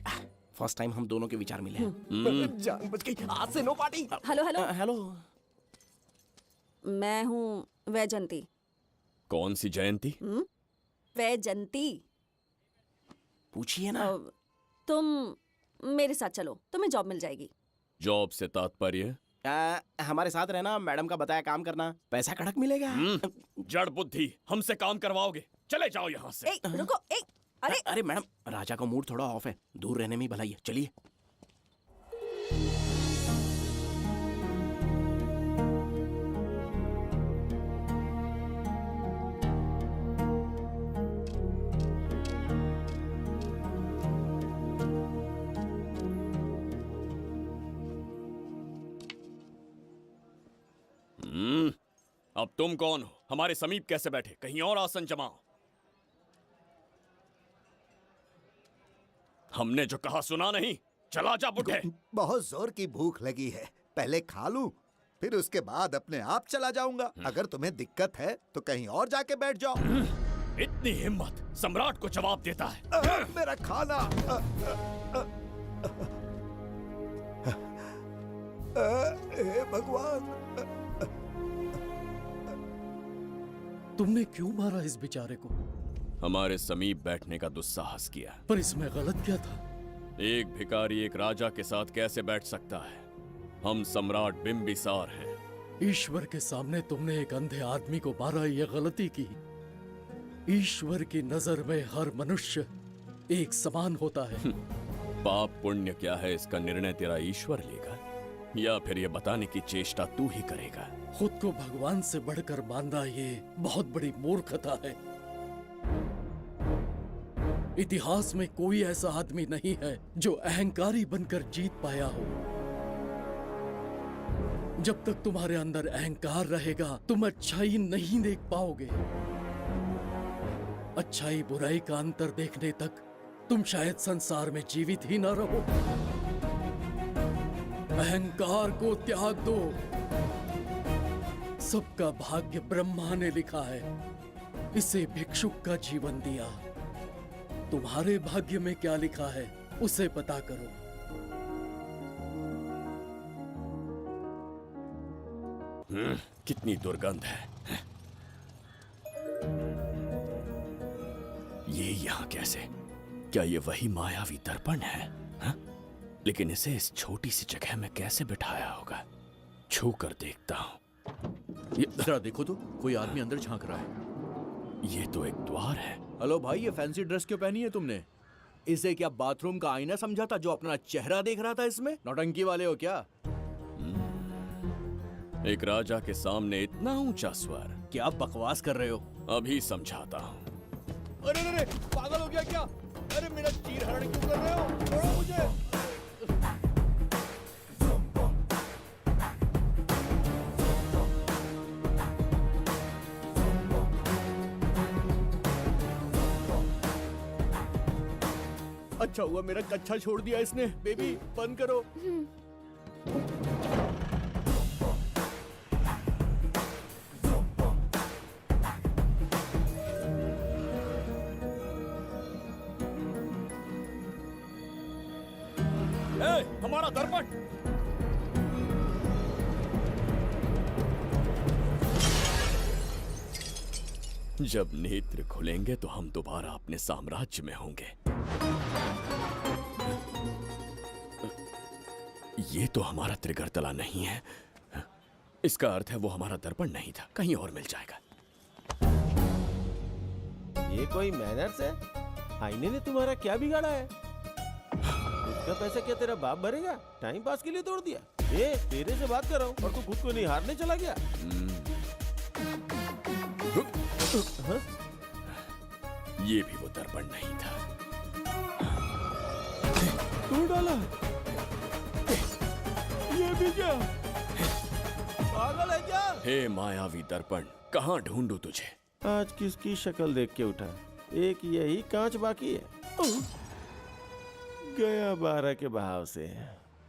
फर्स्ट टाइम हम दोनों के विचार मिले हैं। जान बच गई। आज से no party. Hello hello hello, मैं हूँ वैजयंती। कौन सी जयंती? वैजयंती। पूछिए ना। तुम मेरे साथ चलो, तुम्हें जॉब मिल जाएगी। जॉब से तात्पर्य? हमारे साथ रहना, मैडम का बताया काम करना, पैसा कड़क मिलेगा। जड़ बुद्धि, हमसे काम करवाओगे? चले जाओ यहाँ से। रुको। अरे मैडम, राजा का मूड थोड़ा ऑफ है, दूर रहने में ही भलाई है। चलिए। अब तुम कौन हो? हमारे समीप कैसे बैठे? कहीं और आसन जमाओ। हमने जो कहा सुना नहीं? चला जा बुढ़े। बहुत जोर की भूख लगी है, पहले खा लूं, फिर उसके बाद अपने आप चला जाऊंगा। अगर तुम्हें दिक्कत है तो कहीं और जाके बैठ जाओ। इतनी हिम्मत, सम्राट को जवाब देता है। मेरा खाना। हे भगवान, तुमने क्यों मारा इस बेचारे को? हमारे समीप बैठने का दुस्साहस किया। पर इसमें गलत क्या था? एक भिखारी एक राजा के साथ कैसे बैठ सकता है? हम सम्राट बिम्बिसार हैं। ईश्वर के सामने तुमने एक अंधे आदमी को मारा, ये गलती की। ईश्वर की नजर में हर मनुष्य एक समान होता है। पाप पुण्य क्या है इसका निर्णय तेरा ईश्वर लेगा, या फिर ये बताने की चेष्टा तू ही करेगा? खुद को भगवान से बढ़कर मानना ये बहुत बड़ी मूर्खता है। इतिहास में कोई ऐसा आदमी नहीं है जो अहंकारी बनकर जीत पाया हो। जब तक तुम्हारे अंदर अहंकार रहेगा तुम अच्छाई नहीं देख पाओगे। अच्छाई बुराई का अंतर देखने तक तुम शायद संसार में जीवित ही न रहो। अहंकार को त्याग दो। सबका भाग्य ब्रह्मा ने लिखा है, इसे भिक्षुक का जीवन दिया। तुम्हारे भाग्य में क्या लिखा है उसे पता करो। कितनी दुर्गंध है। ये यहाँ कैसे? क्या ये वही मायावी दर्पण है? हा? लेकिन इसे इस छोटी सी जगह में कैसे बिठाया होगा? छू कर देखता हूँ। जरा देखो तो, कोई आदमी अंदर झांक रहा है। ये तो एक द्वार है। हेलो भाई, ये फैंसी ड्रेस क्यों पहनी है तुमने? इसे क्या बाथरूम का आईना समझा था जो अपना चेहरा देख रहा था इसमें? नौटंकी वाले हो क्या? एक राजा के सामने इतना ऊंचा स्वर। क्या बकवास कर रहे हो? अभी समझाता हूँ। अरे अरे, पागल हो गया क्या? अरे मेरा चीर हरण क्यों कर रहे हो? छोड़ो मुझे। अच्छा हुआ मेरा कच्छा छोड़ दिया इसने। बेबी बंद करो। हमारा दर्पण। जब नेत्र खुलेंगे तो हम दोबारा अपने साम्राज्य में होंगे। ये तो हमारा त्रिगर्तला नहीं है। इसका अर्थ है वो हमारा दर्पण नहीं था, कहीं और मिल जाएगा। ये कोई मैनर्स है? आईने ने तुम्हारा क्या बिगाड़ा है? इसका पैसा क्या तेरा बाप भरेगा? टाइम पास के लिए तोड़ दिया। ये तेरे से बात कर रहा हूँ और तू खुद को निहारने चला गया। हाँ? ये भी वो दर्पण नहीं था। तू डाला? ये भी क्या? पागल है क्या? हे मायावी दर्पण, कहाँ ढूंढूं तुझे? आज किसकी शक्ल देख के उठा? एक यही कांच बाकी है। गया 12 के बहाव से।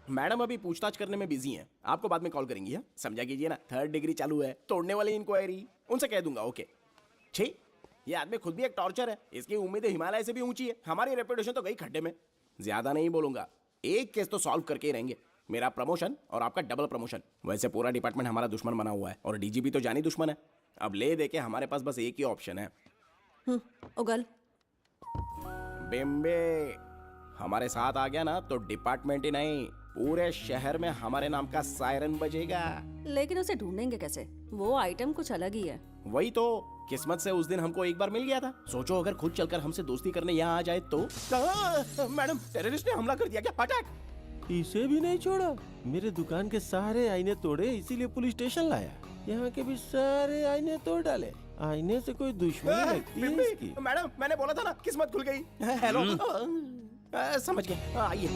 मैडम अभी पूछताछ करने में बिजी हैं। आपको बाद में कॉल करेंगी। है समझा कीजिए ना, 3rd डिग्री चालू है। तोड़ने वाली इंक्वायरी उनसे कह दूंगा। ओके। छी, ये आदमी खुद भी एक टॉर्चर है। इसकी उम्मीदें हिमालय से भी ऊंची है। हमारी रेपुटेशन तो गई खड्डे में। ज्यादा नहीं बोलूंगा, एक केस तो सॉल्व करके ही रहेंगे। मेरा प्रमोशन और आपका डबल प्रमोशन। वैसे पूरा डिपार्टमेंट हमारा दुश्मन बना हुआ है और डीजीपी तो जानी दुश्मन है। अब ले दे के हमारे पास बस एक ही ऑप्शन है। उगल बिम्बे हमारे साथ आ गया ना तो डिपार्टमेंट ही नहीं, पूरे शहर में हमारे नाम का सायरन बजेगा। लेकिन उसे ढूंढेंगे कैसे? वो आइटम कुछ अलग ही है। वही तो, किस्मत से उस दिन हमको एक बार मिल गया था। सोचो अगर खुद चलकर हमसे दोस्ती करने यहाँ आ जाए तो। मैडम, टेररिस्ट ने हमला कर दिया क्या? पटाक। इसे भी नहीं छोड़ा। मेरे दुकान के सारे आईने तोड़े, इसीलिए पुलिस स्टेशन लाया। यहाँ के भी सारे आईने तोड़ डाले। आईने से कोई दुश्मनी लगती है इसकी। मैडम, मैंने बोला था ना, किस्मत खुल गई। हेलो, समझ गए। आइए।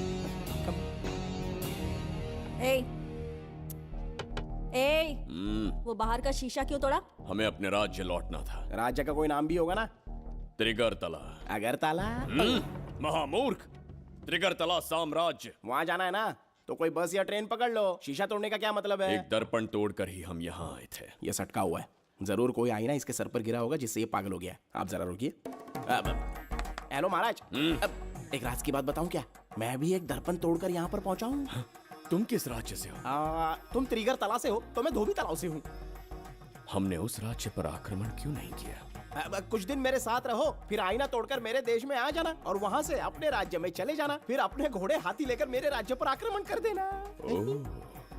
वो बाहर का शीशा क्यों तोड़ा? हमें अपने राज्य लौटना था। राज्य का कोई नाम भी होगा ना? त्रिगर्तला। अगरतला? महामूर्ख, त्रिगर्तला साम्राज्य। वहाँ जाना है ना तो कोई बस या ट्रेन पकड़ लो। शीशा तोड़ने का क्या मतलब है? एक दर्पण तोड़कर ही हम यहाँ आए थे। ये सटका हुआ है, जरूर कोई आईना इसके सर पर गिरा होगा जिससे ये पागल हो गया। आप जरा रुकिए। हेलो महाराज, एक राज की बात बताऊं क्या? मैं भी एक दर्पण तोड़कर यहाँ पर पहुंचा हूँ। तुम किस राज्य से हो? तुम त्रिगर तला से हो तो मैं धोबी तलाव से हूँ। हमने उस राज्य पर आक्रमण क्यों नहीं किया? कुछ दिन मेरे साथ रहो, फिर आईना तोड़कर मेरे देश में आ जाना और वहाँ से अपने राज्य में चले जाना, फिर अपने घोड़े हाथी लेकर मेरे राज्य पर आक्रमण कर देना। ओह,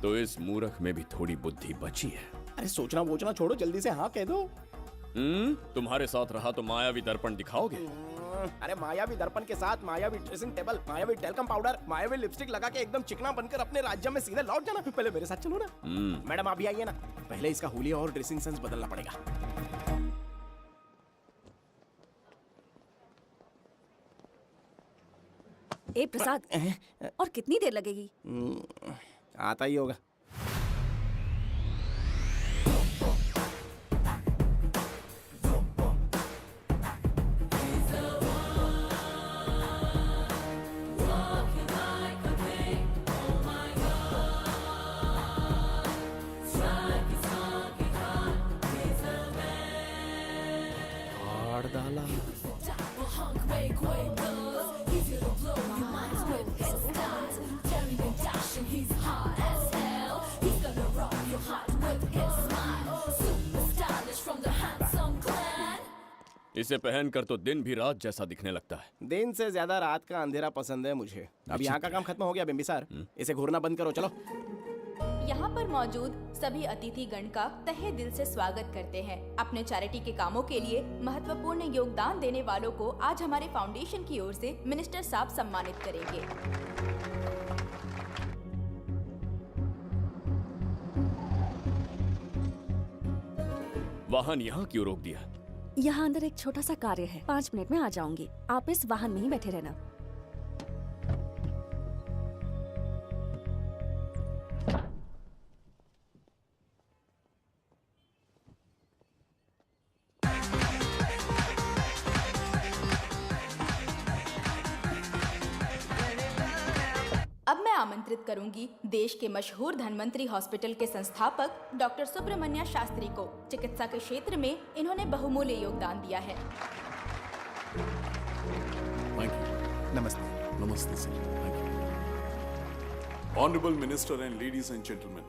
तो इस मूर्ख में भी थोड़ी बुद्धि बची है। अरे सोचना वोचना छोड़ो, जल्दी से हाँ कह दो। तुम्हारे साथ रहा तो मायावी दर्पण दिखाओगे? अरे मायावी दर्पण के साथ मायावी ड्रेसिंग टेबल, मायावी टेल्कम पाउडर, मायावी लिपस्टिक लगा के एकदम चिकना बनकर अपने राज्य में सीधे लौट जाना। पहले मेरे साथ चलो ना। मैडम आप भी आइए ना, पहले इसका हुलिया और ड्रेसिंग सेंस बदलना पड़ेगा। ए प्रसाद, और कितनी देर लगेगी? आता ही होगा। इसे पहनकर तो दिन भी रात जैसा दिखने लगता है। दिन से ज्यादा रात का अंधेरा पसंद है मुझे। अब यहाँ का काम खत्म हो गया बिम्बिसार, इसे घूरना बंद करो, चलो। यहाँ पर मौजूद सभी अतिथि गण का तहे दिल से स्वागत करते हैं। अपने चैरिटी के कामों के लिए महत्वपूर्ण योगदान देने वालों को आज हमारे फाउंडेशन की ओर से मिनिस्टर साहब सम्मानित करेंगे। वाहन यहाँ क्यों रोक दिया? यहाँ अंदर एक छोटा सा कार्य है, 5 मिनट में आ जाऊंगी। आप इस वाहन में ही बैठे रहना। अब मैं आमंत्रित करूंगी देश के मशहूर धन्वंतरी हॉस्पिटल के संस्थापक डॉक्टर सुब्रमण्य शास्त्री को। चिकित्सा के क्षेत्र में इन्होंने बहुमूल्य योगदान दिया है। नमस्ते। नमस्ते sir. Thank you. Honourable minister and ladies and gentleman,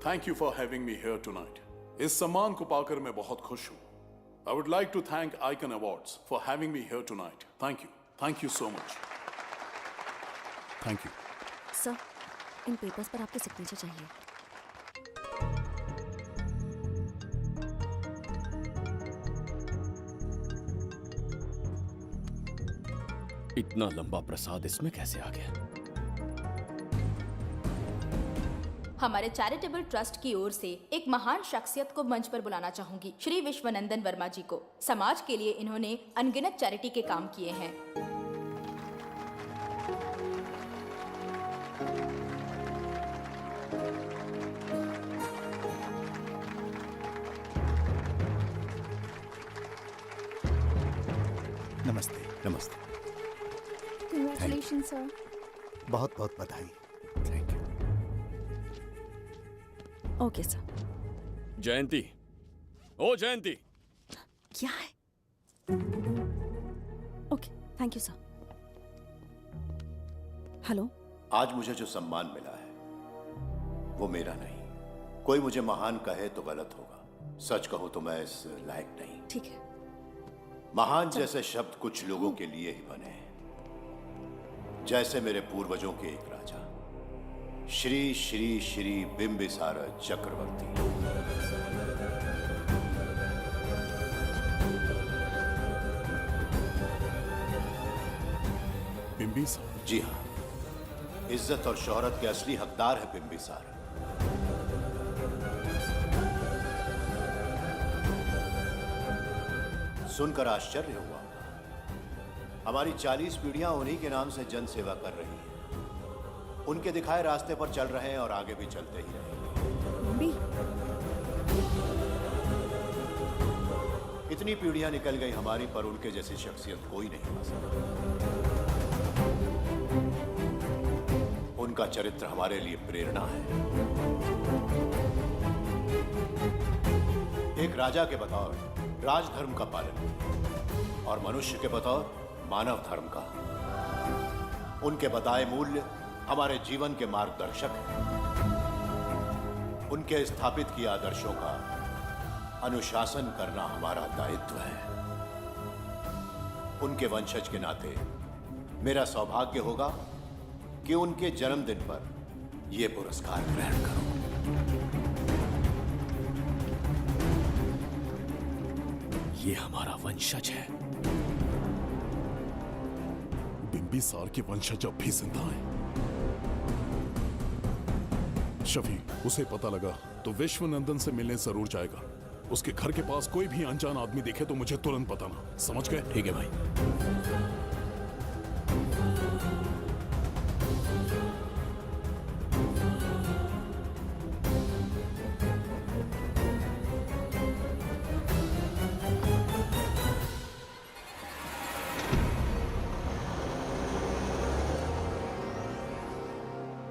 thank you for having me here tonight. इस सम्मान को पाकर मैं बहुत खुश हूँ। I would like to thank Icon Awards for having me here tonight. Thank you so much. Thank you. Sir, इन पेपर्स पर आपके सिग्नेचर चाहिए। इतना लंबा प्रसाद इसमें कैसे आ गया? हमारे चैरिटेबल ट्रस्ट की ओर से एक महान शख्सियत को मंच पर बुलाना चाहूंगी, श्री विश्वनंदन वर्मा जी को। समाज के लिए इन्होंने अनगिनत चैरिटी के काम किए हैं। नमस्ते। नमस्ते। Congratulations, sir. बहुत बहुत बधाई। Thank you. Okay sir. Jayanti, ओ जयंती। क्या है? Okay, thank you sir. Hello. आज मुझे जो सम्मान मिला है वो मेरा नहीं। कोई मुझे महान कहे तो गलत होगा, सच कहूं तो मैं इस लायक नहीं। ठीक है। महान जैसे शब्द कुछ लोगों के लिए ही बने हैं, जैसे मेरे पूर्वजों के एक राजा श्री श्री श्री बिंबिसार चक्रवर्ती। बिंबिसार? जी हाँ, इज्जत और शोहरत के असली हकदार है बिंबिसार। सुनकर आश्चर्य हुआ। हमारी 40 पीढ़ियां उन्हीं के नाम से जन सेवा कर रही हैं। उनके दिखाए रास्ते पर चल रहे हैं और आगे भी चलते ही रहेंगे। इतनी पीढ़ियां निकल गई हमारी, पर उनके जैसी शख्सियत कोई नहीं बन सका। उनका चरित्र हमारे लिए प्रेरणा है। एक राजा के बतौर राजधर्म का पालन और मनुष्य के बतौर मानव धर्म का। उनके बताए मूल्य हमारे जीवन के मार्गदर्शक हैं। उनके स्थापित किए आदर्शों का अनुशासन करना हमारा दायित्व है। उनके वंशज के नाते मेरा सौभाग्य होगा कि उनके जन्मदिन पर यह पुरस्कार ग्रहण करूं। ये हमारा वंशज है। बिंबिसार के वंशज अब भी जिंदा हैं। शफी, उसे पता लगा तो विश्वनंदन से मिलने जरूर जाएगा। उसके घर के पास कोई भी अनजान आदमी दिखे तो मुझे तुरंत बताना, समझ गए? ठीक है भाई।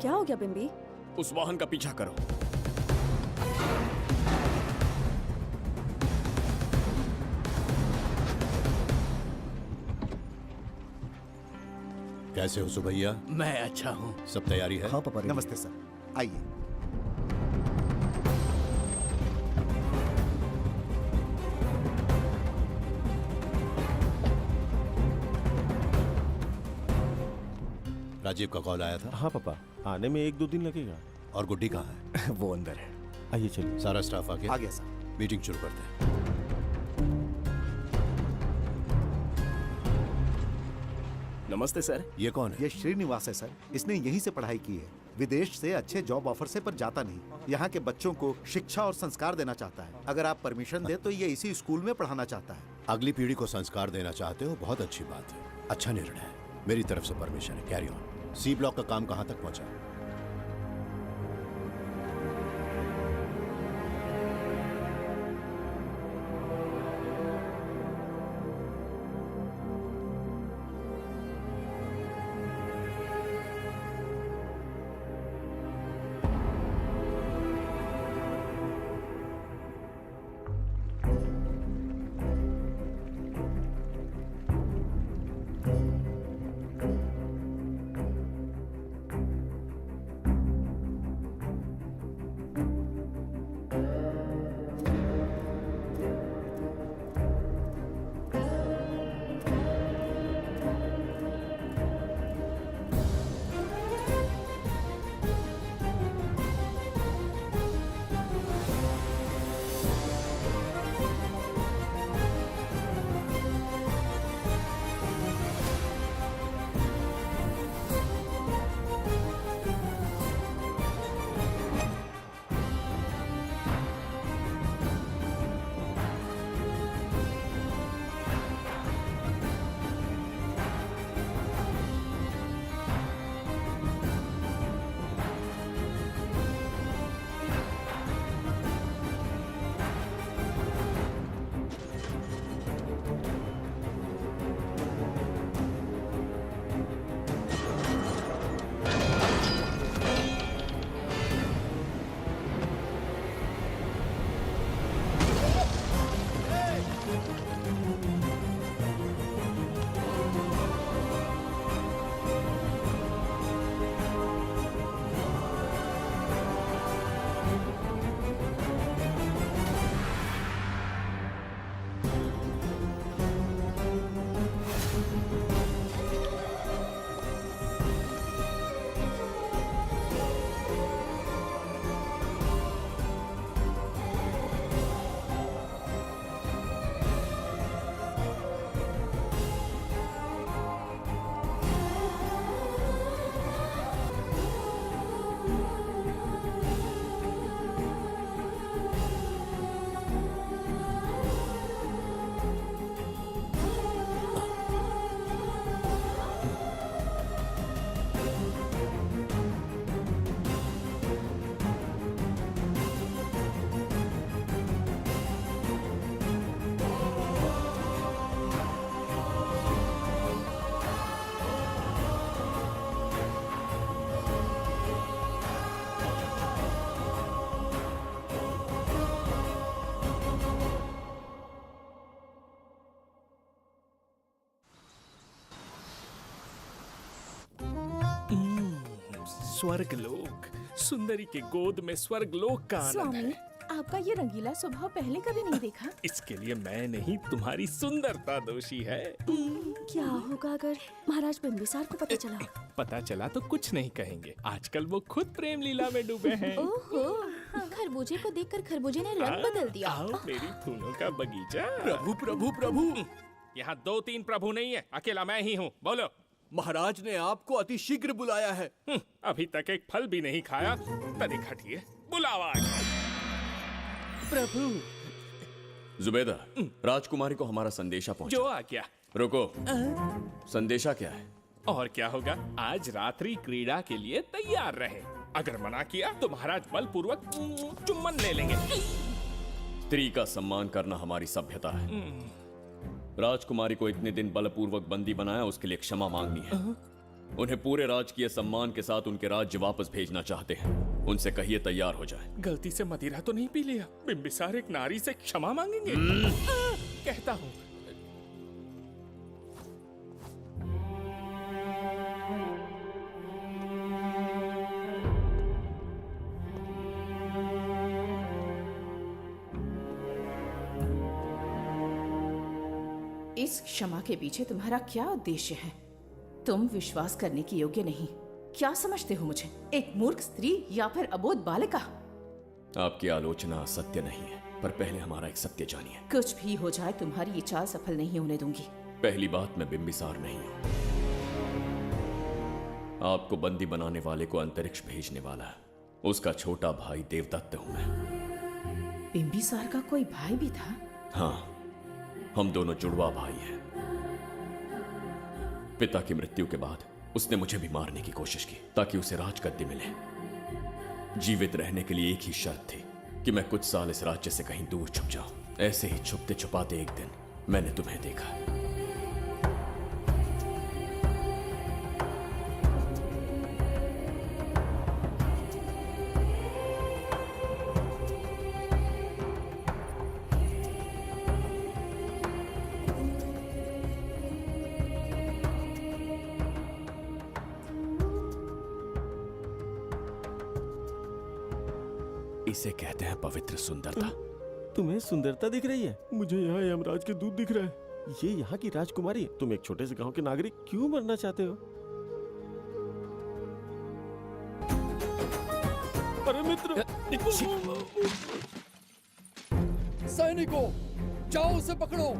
क्या हो गया बिम्बी? उस वाहन का पीछा करो। कैसे हो सुभैया? मैं अच्छा हूँ। सब तैयारी है? हाँ पापा। नमस्ते सर, आइए। राजीव का कॉल आया था? हाँ पापा, आने में 1-2 दिन लगेगा। और गुड्डी कहाँ है? वो अंदर है। आइए चलिए। सारा स्टाफ आ गया? आ गया सर। मीटिंग शुरू करते हैं। नमस्ते सर। ये कौन है? ये श्रीनिवास है सर। इसने यहीं से पढ़ाई की है। विदेश से अच्छे जॉब ऑफर से पर जाता नहीं। यहाँ के बच्चों को शिक्षा और संस्कार देना चाहता है। अगर आप परमिशन दे तो ये इसी स्कूल में पढ़ाना चाहता है। अगली पीढ़ी को संस्कार देना चाहते हो, बहुत अच्छी बात है। अच्छा निर्णय है। मेरी तरफ से परमिशन है। Carry on. सी ब्लॉक का काम कहाँ तक पहुँचा? स्वर्गलोक, सुंदरी के गोद में स्वर्गलोक का आनंद स्वामी, है। आपका ये रंगीला स्वभाव पहले कभी नहीं देखा। इसके लिए मैं नहीं, तुम्हारी सुंदरता दोषी है। क्या होगा अगर महाराज बिंबिसार को पता चला? पता चला तो कुछ नहीं कहेंगे, आजकल वो खुद प्रेम लीला में डूबे हैं। ओहो, खरबूजे को देखकर खरबूजे ने रंग बदल दिया। आओ मेरी फूलों का बगीचा। प्रभु प्रभु प्रभु, यहाँ 2-3 प्रभु नहीं है, अकेला मैं ही हूँ। बोलो। महाराज ने आपको अति शीघ्र बुलाया है। अभी तक एक फल भी नहीं खाया, तनिक हटिए, बुलावा। प्रभु। जुबेदा, राजकुमारी को हमारा संदेशा पहुंचा। जो आ गया। रुको, संदेशा क्या है? और क्या होगा, आज रात्रि क्रीड़ा के लिए तैयार रहे। अगर मना किया तो महाराज बलपूर्वक चुम्बन ले लेंगे। स्त्री का सम्मान करना हमारी सभ्यता है। राजकुमारी को इतने दिन बलपूर्वक बंदी बनाया, उसके लिए क्षमा मांगनी है। उन्हें पूरे राजकीय सम्मान के साथ उनके राज्य वापस भेजना चाहते हैं। उनसे कहिए तैयार हो जाए। गलती से मदिरा तो नहीं पी लिया? बिंबिसार एक नारी से क्षमा मांगेंगे? कहता हूँ। इस क्षमा के पीछे तुम्हारा क्या उद्देश्य है? तुम विश्वास करने के योग्य नहीं। क्या समझते हो मुझे, एक मूर्ख स्त्री या फिर अबोध बालिका? आपकी आलोचना सत्य नहीं है, पर पहले हमारा एक सत्य जानिए। कुछ भी हो जाए, तुम्हारी ये चाल सफल नहीं होने दूंगी। पहली बात, मैं बिंबिसार नहीं हूँ। आपको बंदी बनाने वाले को अंतरिक्ष भेजने वाला है उसका छोटा भाई देवदत्त हूँ मैं। बिंबिसार का कोई भाई भी था? हाँ, हम दोनों जुड़वा भाई हैं। पिता की मृत्यु के बाद उसने मुझे भी मारने की कोशिश की ताकि उसे राजगद्दी मिले। जीवित रहने के लिए एक ही शर्त थी कि मैं कुछ साल इस राज्य से कहीं दूर छुप जाऊं। ऐसे ही छुपते छुपाते एक दिन मैंने तुम्हें देखा। इसे कहते हैं पवित्र सुंदरता। तुम्हें सुंदरता दिख रही है? मुझे यहाँ यमराज के दूध दिख रहा है। ये यहाँ की राजकुमारी है। तुम एक छोटे से गांव के नागरिक क्यों मरना चाहते हो? अरे मित्र! सैनिकों, जाओ उसे पकड़ो।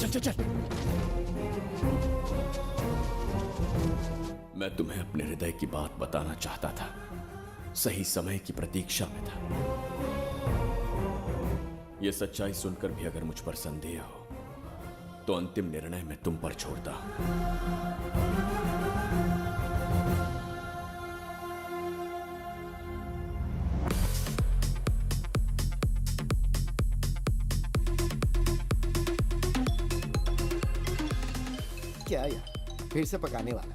चल चल चल। मैं तुम्हें अपने हृदय की बात बताना चाहता था, सही समय की प्रतीक्षा में था। यह सच्चाई सुनकर भी अगर मुझ पर संदेह हो तो अंतिम निर्णय मैं तुम पर छोड़ता हूं। क्या यार, फिर से पकाने वाला?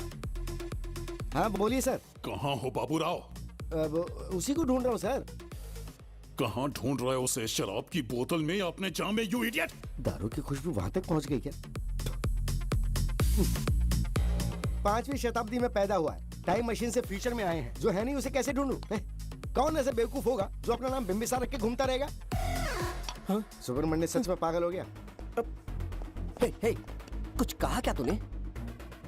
हाँ बोलिए सर। कहाँ हो बाबूराव? अब उसी को ढूंढ रहा हूँ सर। कहाँ ढूंढ रहे हो उसे? शराब की बोतल में या अपने जाम में, यू इडियट? दारू की खुशबू वहां तक पहुंच गई क्या? 5वीं शताब्दी में पैदा हुआ है, टाइम मशीन से फ्यूचर में आए हैं। जो है नहीं उसे कैसे ढूंढूं? कौन ऐसा बेवकूफ होगा जो अपना नाम बिंबिसार रख के घूमता रहेगा? हाँ? सुब्रमण्य सच में पागल हो गया। हे, कुछ कहा क्या तूने?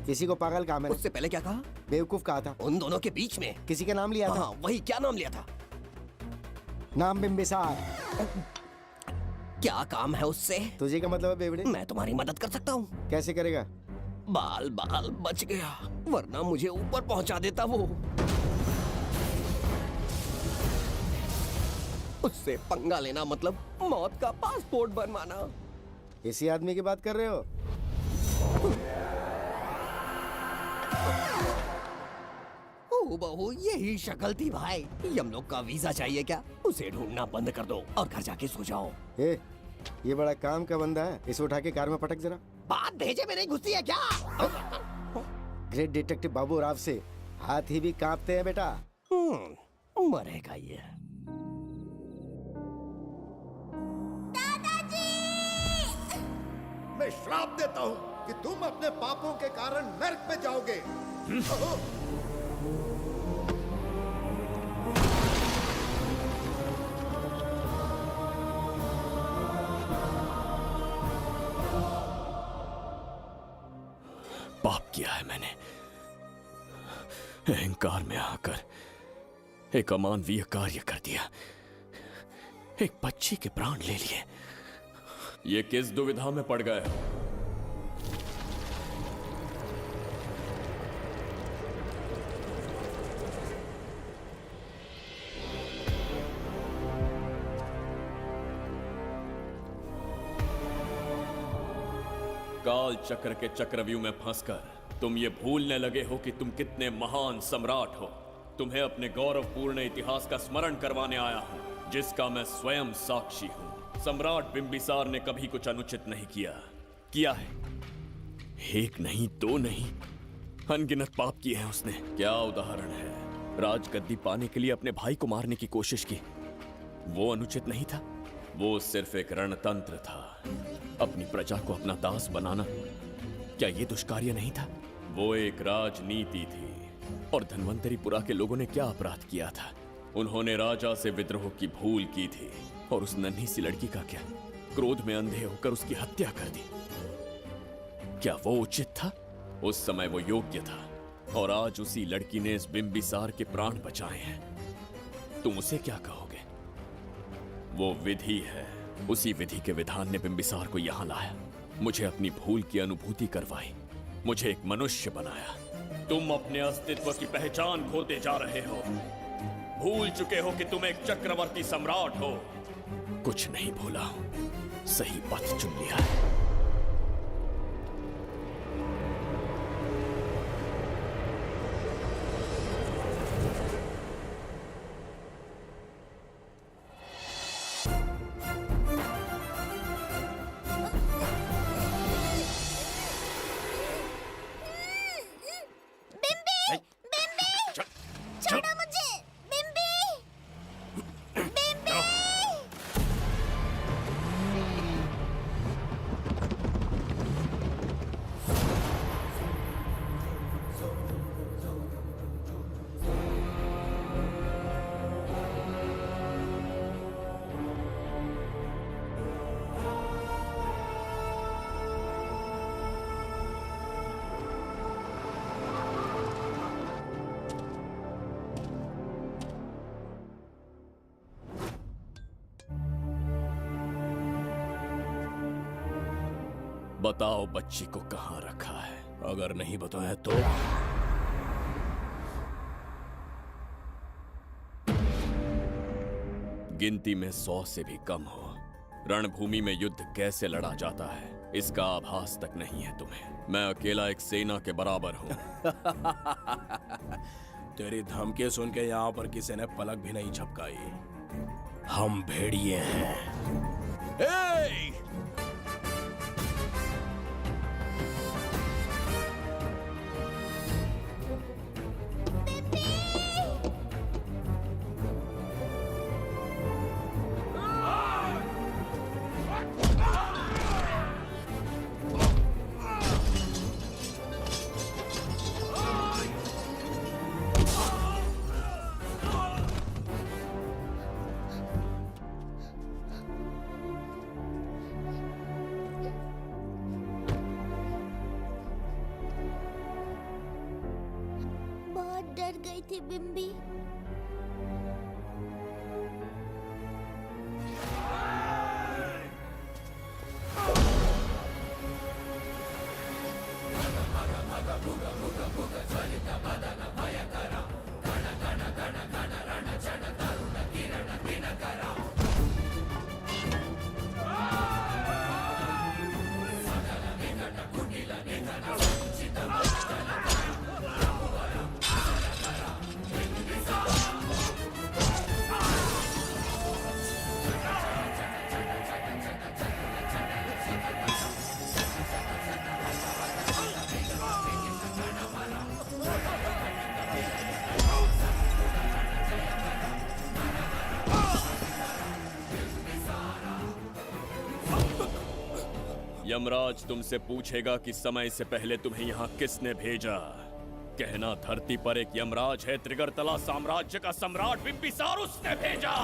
किसी को पागल कहा मैंने। उससे पहले क्या कहा? बेवकूफ कहा था। उन दोनों के बीच में किसी का नाम लिया था। वही, क्या नाम लिया था? नाम बिंबिसार। क्या काम है उससे? तुझे का मतलब है बेवड़े? मैं तुम्हारी मदद कर सकता हूँ। कैसे करेगा? बाल बच गया, वरना मुझे ऊपर पहुंचा देता वो। उससे पंगा लेना मतलब मौत का पासपोर्ट बनवाना। इसी आदमी की बात कर रहे हो? ओ बहू, यही शक्ल थी भाई। यमलोक का वीजा चाहिए क्या? उसे ढूंढना बंद कर दो और घर जाके सो जाओ। ये बड़ा काम का बंदा है, इसे उठा के कार में पटक जरा। बात भेजे में नहीं घुसती है क्या? ग्रेट डिटेक्टिव बाबू राव से हाथी भी कांपते हैं बेटा। मरेगा ये। मैं श्राप देता हूँ कि तुम अपने पापों के कारण नरक में जाओगे। पाप किया है मैंने। अहंकार में आकर एक अमानवीय कार्य कर दिया, एक बच्ची के प्राण ले लिए। ये किस दुविधा में पड़ गए हो? काल चक्र के चक्रव्यूह में फंसकर तुम ये भूलने लगे हो कि तुम कितने महान सम्राट हो। तुम्हें अपने गौरवपूर्ण इतिहास का स्मरण करवाने आया हूं, जिसका मैं स्वयं साक्षी हूं। सम्राट बिंबिसार ने कभी कुछ अनुचित नहीं किया है। एक नहीं, दो नहीं, अनगिनत पाप किए हैं उसने। क्या उदाहरण है? राजगद्दी पाने के लिए अपने भाई को मारने की कोशिश की, वो अनुचित नहीं था। वो सिर्फ एक रणतंत्र था। अपनी प्रजा को अपना दास बनाना, क्या ये दुष्कार्य नहीं था? वो एक राजनीति थी। और धन्वंतरीपुरा के लोगों ने क्या अपराध किया था? उन्होंने राजा से विद्रोह की भूल की थी। और उस नन्ही सी लड़की का क्या? क्रोध में अंधे होकर उसकी हत्या कर दी। क्या वो उचित था? उस समय वो योग्य था। और आज उसी लड़की ने इस बिंबिसार के प्राण बचाए हैं। तुम उसे क्या कहोगे? वो विधि है। उसी विधि के विधान ने बिंबिसार को यहां लाया, मुझे अपनी भूल की अनुभूति करवाई, मुझे एक मनुष्य बनाया। तुम अपने अस्तित्व की पहचान खोते जा रहे हो। भूल चुके हो कि तुम एक चक्रवर्ती सम्राट हो। कुछ नहीं भूला हूं, सही पथ चुन लिया है। बताओ बच्ची को कहां रखा है? अगर नहीं बताया तो गिनती में 100 से भी कम हो। रणभूमि में युद्ध कैसे लड़ा जाता है इसका आभास तक नहीं है तुम्हें। मैं अकेला एक सेना के बराबर हूं। तेरी धमकी सुन के यहाँ पर किसी ने पलक भी नहीं झपकाई। हम भेड़िए हैं। डर गई थी बिम्बी। यमराज तुमसे पूछेगा कि समय से पहले तुम्हें यहां किसने भेजा। कहना धरती पर एक यमराज है, त्रिगर्तला साम्राज्य का सम्राट बिम्बिसार उसने भेजा।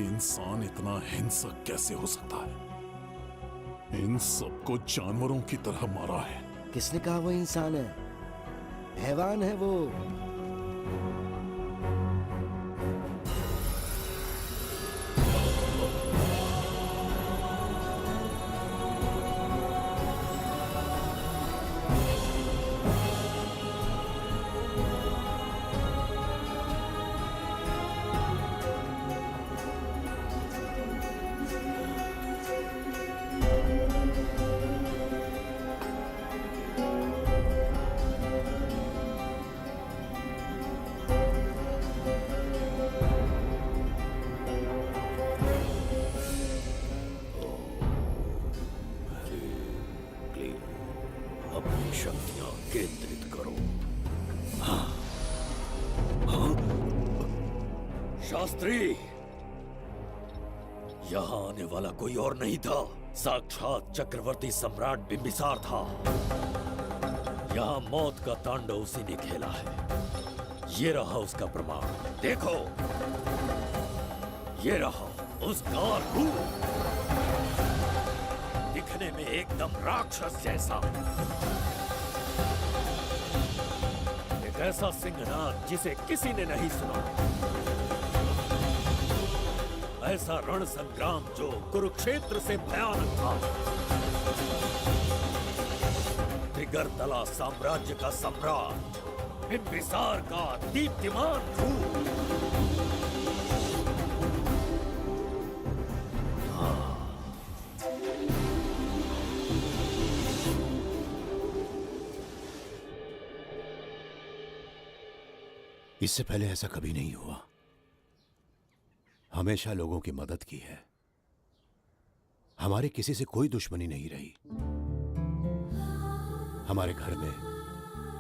इंसान इतना हिंसक कैसे हो सकता है? इन सबको जानवरों की तरह मारा है। किसने कहा वो इंसान है? हैवान है वो। अपनी शक्तियां केंद्रित करो। शास्त्री, यहां आने वाला कोई और नहीं था, साक्षात चक्रवर्ती सम्राट बिंबिसार था। यहां मौत का तांडव उसी ने खेला है। ये रहा उसका प्रमाण, देखो। ये रहा उसका रूप, दिखने में एकदम राक्षस जैसा। एक ऐसा सिंहनाद जिसे किसी ने नहीं सुना। ऐसा रण संग्राम जो कुरुक्षेत्र से भयानक था। त्रिगर्तला साम्राज्य का सम्राट बिंबिसार का दीप्तिमान रूप। इससे पहले ऐसा कभी नहीं हुआ। हमेशा लोगों की मदद की है। हमारे किसी से कोई दुश्मनी नहीं रही। हमारे घर में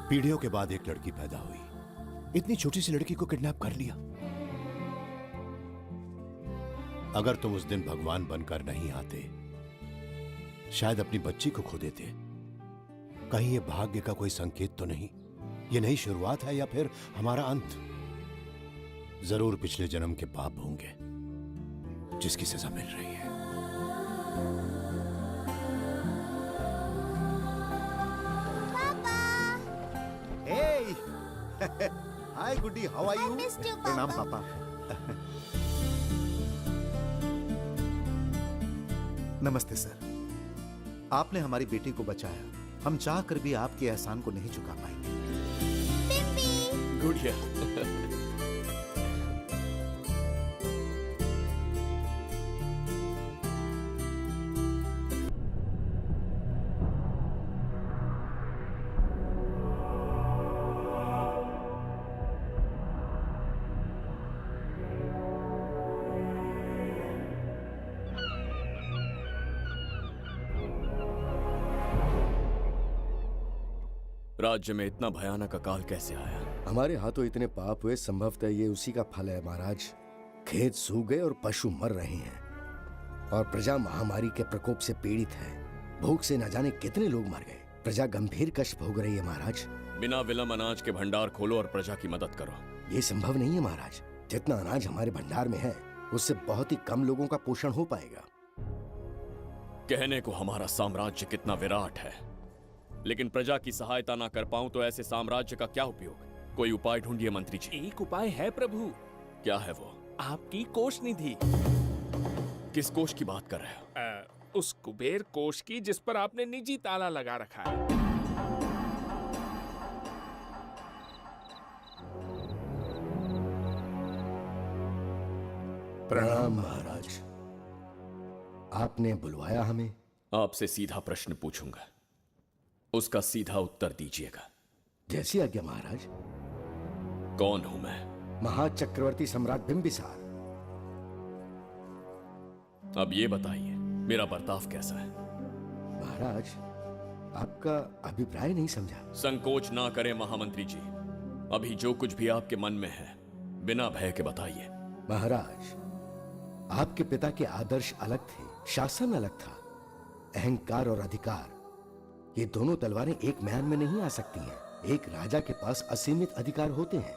पीढ़ियों के बाद एक लड़की पैदा हुई। इतनी छोटी सी लड़की को किडनैप कर लिया। अगर तुम उस दिन भगवान बनकर नहीं आते, शायद अपनी बच्ची को खो देते। कहीं ये भाग्य का कोई संकेत तो नहीं? ये नई शुरुआत है या फिर हमारा अंत? जरूर पिछले जन्म के पाप होंगे जिसकी सजा मिल रही है। हाय गुड्डी, हाउ आर यू? प्रणाम पापा। नमस्ते सर। आपने हमारी बेटी को बचाया। हम चाह कर भी आपके एहसान को नहीं चुका पाएंगे। गुड़िया। राज्य में इतना भयानक अकाल कैसे आया? हमारे हाथों इतने पाप हुए, संभवतः ये उसी का फल है महाराज। खेत सूख गए और पशु मर रहे हैं और प्रजा महामारी के प्रकोप से पीड़ित है। भूख से न जाने कितने लोग मर गए। प्रजा गंभीर कष्ट भोग रही है महाराज। बिना विलंब अनाज के भंडार खोलो और प्रजा की मदद करो। ये संभव नहीं है महाराज। जितना अनाज हमारे भंडार में है उससे बहुत ही कम लोगों का पोषण हो पाएगा। कहने को हमारा साम्राज्य कितना विराट है, लेकिन प्रजा की सहायता ना कर पाऊं तो ऐसे साम्राज्य का क्या उपयोग? कोई उपाय ढूंढिए मंत्री जी। एक उपाय है प्रभु। क्या है वो? आपकी कोष निधि। किस कोष की बात कर रहे हो? उस कुबेर कोष की जिस पर आपने निजी ताला लगा रखा है। प्रणाम महाराज। आपने बुलवाया हमें? आपसे सीधा प्रश्न पूछूंगा, उसका सीधा उत्तर दीजिएगा। जैसी आज्ञा महाराज। कौन हूं मैं? महाचक्रवर्ती सम्राट बिंबिसार। अब ये बताइए, मेरा बर्ताव कैसा है? महाराज, आपका अभिप्राय नहीं समझा। संकोच ना करें महामंत्री जी, अभी जो कुछ भी आपके मन में है बिना भय के बताइए। महाराज, आपके पिता के आदर्श अलग थे, शासन अलग था। अहंकार और अधिकार, ये दोनों तलवारें एक म्यान में नहीं आ सकती हैं। एक राजा के पास असीमित अधिकार होते हैं,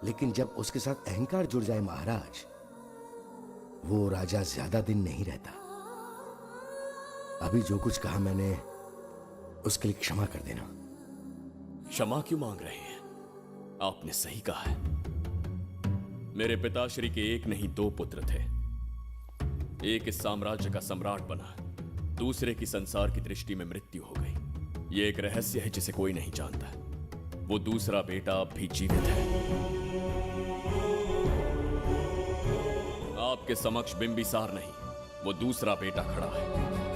लेकिन जब उसके साथ अहंकार जुड़ जाए महाराज, वो राजा ज्यादा दिन नहीं रहता। अभी जो कुछ कहा मैंने, उसके लिए क्षमा कर देना। क्षमा क्यों मांग रहे हैं? आपने सही कहा है। मेरे पिताश्री के एक नहीं दो पुत्र थे। एक इस साम्राज्य का सम्राट बना, दूसरे की संसार की दृष्टि में मृत्यु हो गई। ये एक रहस्य है जिसे कोई नहीं जानता। वो दूसरा बेटा अब भी जीवित है। आपके समक्ष बिंबिसार नहीं, वो दूसरा बेटा खड़ा है।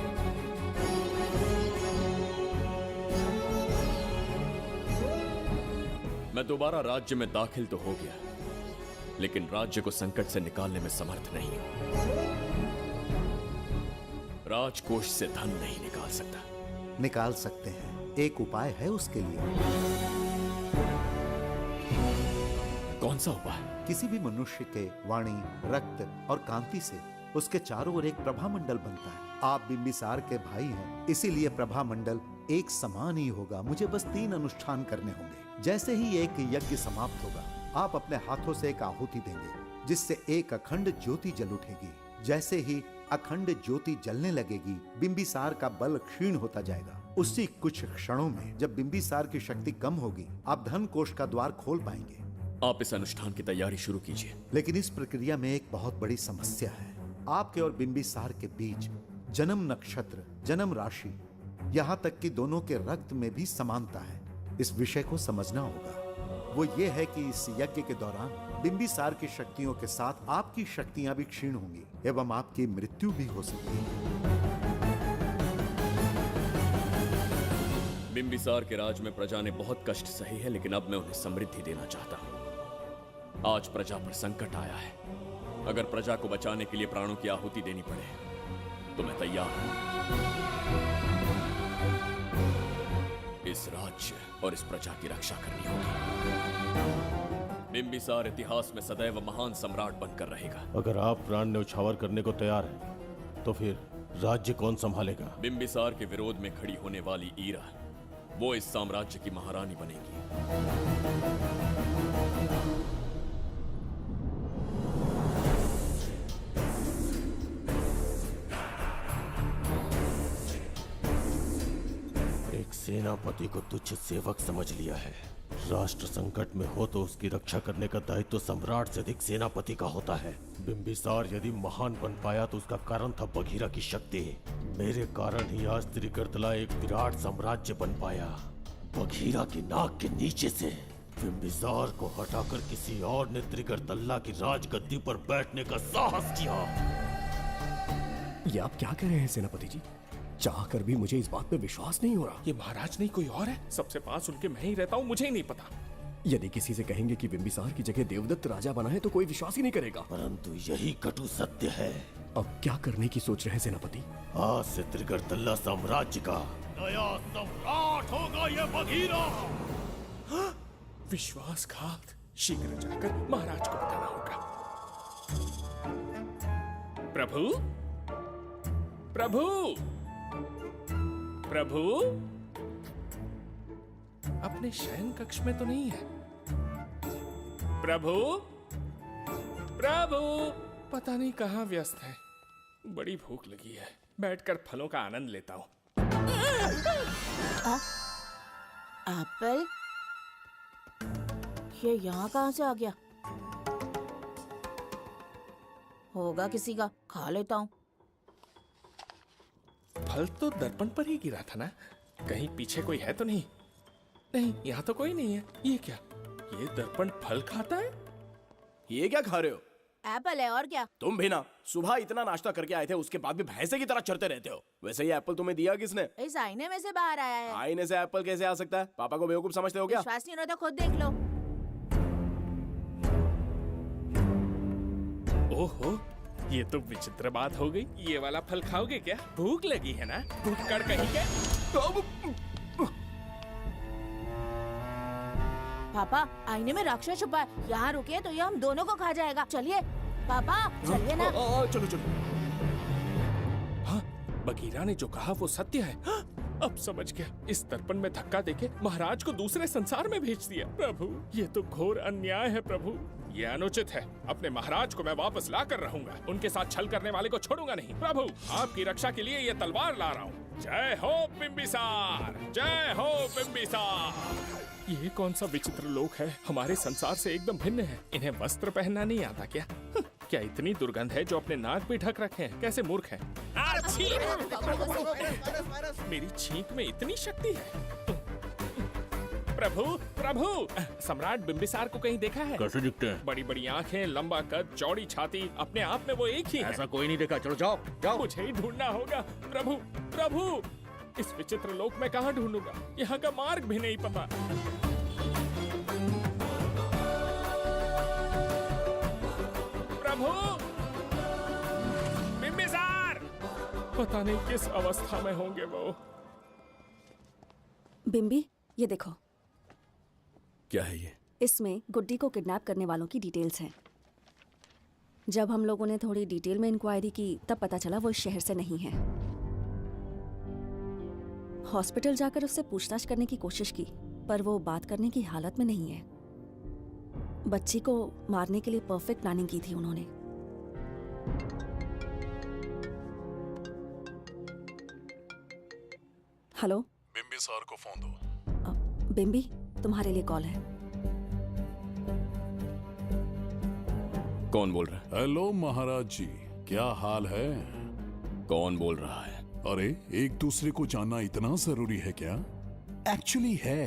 मैं दोबारा राज्य में दाखिल तो हो गया, लेकिन राज्य को संकट से निकालने में समर्थ नहीं हूं। राजकोष से धन नहीं निकाल सकता। निकाल सकते हैं, एक उपाय है उसके लिए। कौन सा उपाय? किसी भी मनुष्य के वाणी, रक्त और कांति से उसके चारों ओर एक प्रभामंडल बनता है। आप बिंबिसार के भाई हैं, इसीलिए प्रभामंडल एक समान ही होगा। मुझे बस 3 अनुष्ठान करने होंगे। जैसे ही एक यज्ञ समाप्त होगा, आप अपने हाथों से एक आहुति देंगे, जिससे एक अखंड ज्योति जल उठेगी। जैसे ही अखंड ज्योति जलने लगेगी, बिंबिसार का बल क्षीण होता जाएगा। उसी कुछ क्षणों में जब बिंबिसार की शक्ति कम होगी, आप धन कोष का द्वार खोल पाएंगे। आप इस अनुष्ठान की तैयारी शुरू कीजिए। लेकिन इस प्रक्रिया में एक बहुत बड़ी समस्या है। आपके और बिंबिसार के बीच जन्म नक्षत्र, जन्म राशि, यहाँ तक कि दोनों के रक्त में भी समानता है। इस विषय को समझना होगा। वो ये है कि इस यज्ञ के दौरान बिंबिसार की शक्तियों के साथ आपकी शक्तियां भी क्षीण होंगी एवं आपकी मृत्यु भी हो सकती है। बिंबिसार के राज में प्रजा ने बहुत कष्ट सहे हैं, लेकिन अब मैं उन्हें समृद्धि देना चाहता हूँ। आज प्रजा पर संकट आया है। अगर प्रजा को बचाने के लिए प्राणों की आहुति देनी पड़े तो मैं तैयार हूं। इस राज्य और इस प्रजा की रक्षा करनी होगी। बिंबिसार इतिहास में सदैव महान सम्राट बनकर रहेगा। अगर आप प्राण न्यौछावर करने को तैयार हैं, तो फिर राज्य कौन संभालेगा? बिंबिसार के विरोध में खड़ी होने वाली ईरा, वो इस साम्राज्य की महारानी बनेगी। सेनापति को तुच्छ सेवक समझ लिया है। राष्ट्र संकट में हो तो उसकी रक्षा करने का दायित्व तो सम्राट से अधिक सेनापति का होता है। बिंबिसार यदि महान बन पाया तो उसका कारण था बघीरा की शक्ति। मेरे कारण ही आज त्रिगर्तला एक विराट साम्राज्य बन पाया। बघीरा की नाक के नीचे से बिंबिसार को हटाकर किसी और ने त्रिगर्तला की राजगद्दी पर बैठने का साहस किया। ये आप क्या कह रहे हैं सेनापति जी? चाह कर भी मुझे इस बात पे विश्वास नहीं हो रहा। ये महाराज नहीं कोई और है? सबसे पास उनके मैं ही रहता हूँ, मुझे ही नहीं पता। यदि किसी से कहेंगे कि बिंबिसार की जगह देवदत्त राजा बना है तो कोई विश्वास ही नहीं करेगा। परंतु यही कटु सत्य है। अब क्या करने की सोच रहे हैं सेनापति? आज से त्रिगर्तला साम्राज्य का नया सम्राट होगा ये बघीरा। विश्वासघात। शीघ्र जाकर महाराज को बताना होगा। प्रभु, प्रभु, प्रभु, अपने शयन कक्ष में तो नहीं है? प्रभु, प्रभु, पता नहीं कहाँ व्यस्त है। बड़ी भूख लगी है, बैठकर फलों का आनंद लेता हूँ। एप्पल? ये यहाँ कहाँ से आ गया? होगा किसी का, खा लेता हूँ। फल तो दर्पण पर ही गिरा था ना? कहीं पीछे कोई है तो नहीं? नहीं, यहाँ तो कोई नहीं है। ये क्या? ये दर्पण फल खाता है? ये क्या खा रहे हो? एप्पल है और क्या? तुम भी ना सुबह इतना नाश्ता करके आए थे, उसके बाद भी भैंसे की तरह चरते रहते हो। वैसे ये एप्पल तुम्हें दिया किसने? इस आईने में से बाहर आया है। आईने से एप्पल कैसे आ सकता है? पापा को बेवकूफ समझते हो क्या? विश्वास नहीं हो रहा तो खुद देख लो। ओहो, ये तो विचित्र बात हो गई। ये वाला फल खाओगे क्या? भूख लगी है ना? भूखड़ कहीं के? पापा आईने में राक्षस छुपा है, यहाँ रुके तो ये हम दोनों को खा जाएगा। चलिए पापा, चलिए ना। चलो चलो। हाँ, बगीरा ने जो कहा वो सत्य है। हाँ, अब समझ गया। इस दर्पण में धक्का देके महाराज को दूसरे संसार में भेज दिया। प्रभु, ये तो घोर अन्याय है प्रभु। ये अनुचित है। अपने महाराज को मैं वापस ला कर रहूंगा। उनके साथ छल करने वाले को छोड़ूंगा नहीं। प्रभु, आपकी रक्षा के लिए ये तलवार ला रहा हूँ। जय हो बिम्बिसार, जय हो बिम्बिसार। ये कौन सा विचित्र लोक है? हमारे संसार से एकदम भिन्न है। इन्हें वस्त्र पहनना नहीं आता क्या? क्या इतनी दुर्गंध है जो अपने नाक भी ढक रखे हैं? कैसे मूर्ख हैं? मेरी छींक में इतनी शक्ति है। प्रभु, प्रभु, सम्राट बिम्बिसार को कहीं देखा है? कैसे दिखते हैं? बड़ी बड़ी आंखें, लंबा कद, चौड़ी छाती, अपने आप में वो एक ही है। ऐसा कोई नहीं देखा। चलो जाओ जाओ। मुझे ही ढूंढना होगा। प्रभु, प्रभु, इस विचित्र लोक में कहाँ ढूंढूंगा? यहाँ का मार्ग भी नहीं पता। प्रभु, बिम्बिसार, पता नहीं किस अवस्था में होंगे वो। बिम्बी, ये देखो। क्या है ये? इसमें गुड्डी को किडनैप करने वालों की डिटेल्स हैं। जब हम लोगों ने थोड़ी डिटेल में इंक्वायरी की तब पता चला वो इस शहर से नहीं है। हॉस्पिटल जाकर उससे पूछताछ करने की कोशिश की पर वो बात करने की हालत में नहीं है। बच्ची को मारने के लिए परफेक्ट प्लानिंग की थी उन्होंने। हेलो, बिम्बिसार को फोन दो। बिम्बी, तुम्हारे लिए कॉल है। कौन बोल रहा है? हेलो महाराज जी, क्या हाल है? कौन बोल रहा है? अरे, एक दूसरे को जानना इतना जरूरी है क्या? एक्चुअली है।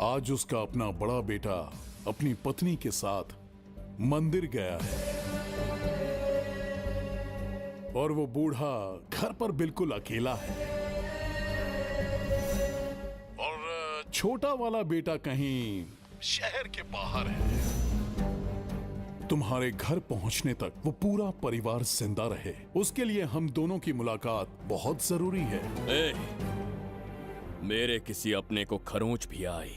आज उसका अपना बड़ा बेटा अपनी पत्नी के साथ मंदिर गया है और वो बूढ़ा घर पर बिल्कुल अकेला है और छोटा वाला बेटा कहीं शहर के बाहर है। तुम्हारे घर पहुंचने तक वो पूरा परिवार जिंदा रहे, उसके लिए हम दोनों की मुलाकात बहुत जरूरी है। मेरे किसी अपने को खरोंच भी आई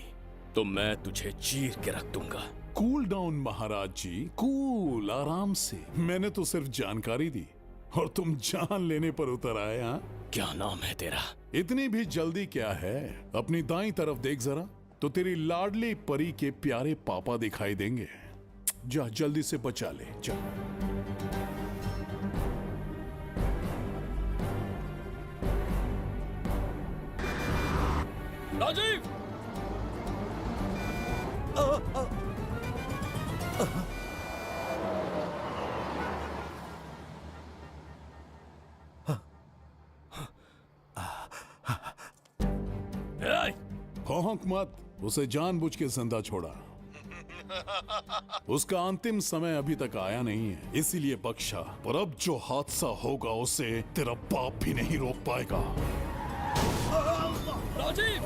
तो मैं तुझे चीर के रख दूंगा। कूल डाउन महाराज जी, कूल, आराम से। मैंने तो सिर्फ जानकारी दी और तुम जान लेने पर उतर आए। हाँ, क्या नाम है तेरा? इतनी भी जल्दी क्या है? अपनी दाईं तरफ देख जरा तो तेरी लाडली परी के प्यारे पापा दिखाई देंगे। जा, जल्दी से बचा ले, जा। राजीव! भौंक मत, उसे जानबूझ के जिंदा छोड़ा। उसका अंतिम समय अभी तक आया नहीं है, इसीलिए बख्शा। पर अब जो हादसा होगा उसे तेरा बाप भी नहीं रोक पाएगा। राजीव!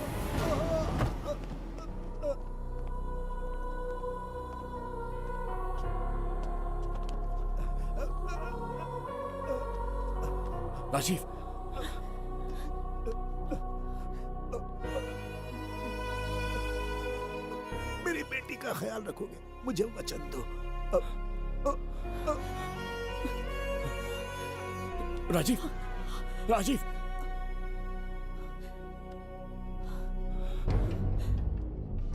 राजीव, मेरी बेटी का ख्याल रखोगे? मुझे वचन दो। राजीव, राजीव!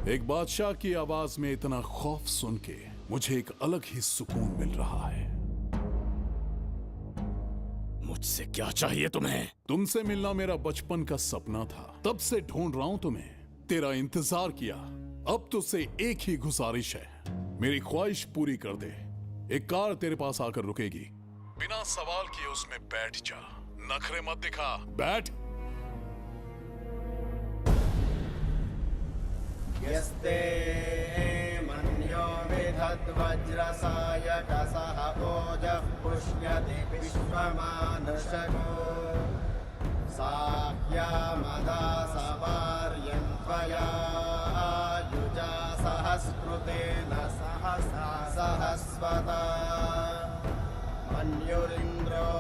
एक बादशाह की आवाज में इतना खौफ सुन के मुझे एक अलग ही सुकून मिल रहा है। मुझसे क्या चाहिए तुम्हें? तुमसे मिलना मेरा बचपन का सपना था, तब से ढूंढ रहा हूं तुम्हें, तेरा इंतजार किया। अब तुझसे एक ही गुजारिश है, मेरी ख्वाहिश पूरी कर दे। एक कार तेरे पास आकर रुकेगी, बिना सवाल किए उसमें बैठ जा, नखरे मत दिखा, बैठ। यस्ते मन्यो विधा तद्वज्रसायकसः ओजः पुष्यति विश्वमानुषको साह्यामदासवार्यं त्वया युजा सहस्कृतेन सहसा सहस्वता मन्युरिन्द्रो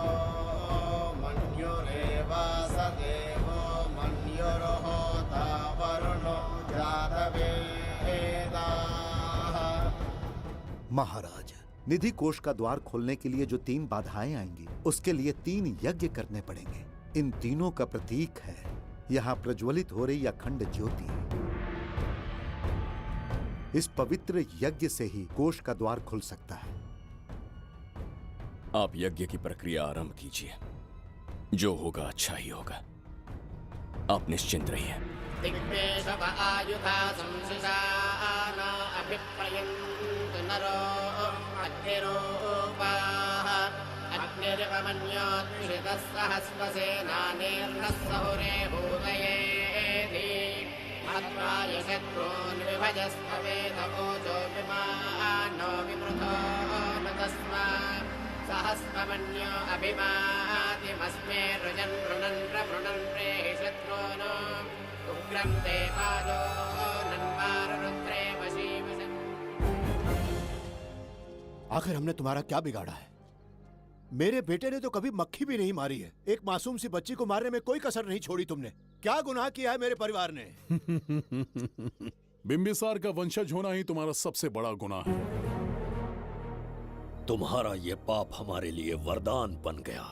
मन्युरेवास देवो मन्युर्होता वरुणो जातवेदाः। महाराज, निधि कोष का द्वार खोलने के लिए जो 3 बाधाएं आएंगी, उसके लिए 3 यज्ञ करने पड़ेंगे। इन तीनों का प्रतीक है यहाँ प्रज्वलित हो रही अखंड ज्योति। इस पवित्र यज्ञ से ही कोष का द्वार खुल सकता है। आप यज्ञ की प्रक्रिया आरंभ कीजिए। जो होगा अच्छा ही होगा। आप निश्चिंत रहिए। दिग्वेशव आयुधा संशिशान अभिप्रयन्तु नरो अग्निरूपाः अग्निरिवमन्योत्क्षितः सहस्रसेनानेर्नः सहुरे भूतयेति हत्वाय शत्रून् विभजस्त्ववेदवोचो विमानो विमृतो न तस्मात् सहस्रमन्यो अभिमातिमस्मे रुजन् रुणन् प्रमृणन् प्रेहि शत्रून् उग्रं ते पादो नन्वारुद्रे वशीवसन्। आखिर हमने तुम्हारा क्या बिगाड़ा है? मेरे बेटे ने तो कभी मक्खी भी नहीं मारी है। एक मासूम सी बच्ची को मारने में कोई कसर नहीं छोड़ी तुमने। क्या गुनाह किया है मेरे परिवार ने? बिंबिसार का वंशज होना ही तुम्हारा सबसे बड़ा गुनाह है। तुम्हारा ये पाप हमारे लिए वरदान बन गया।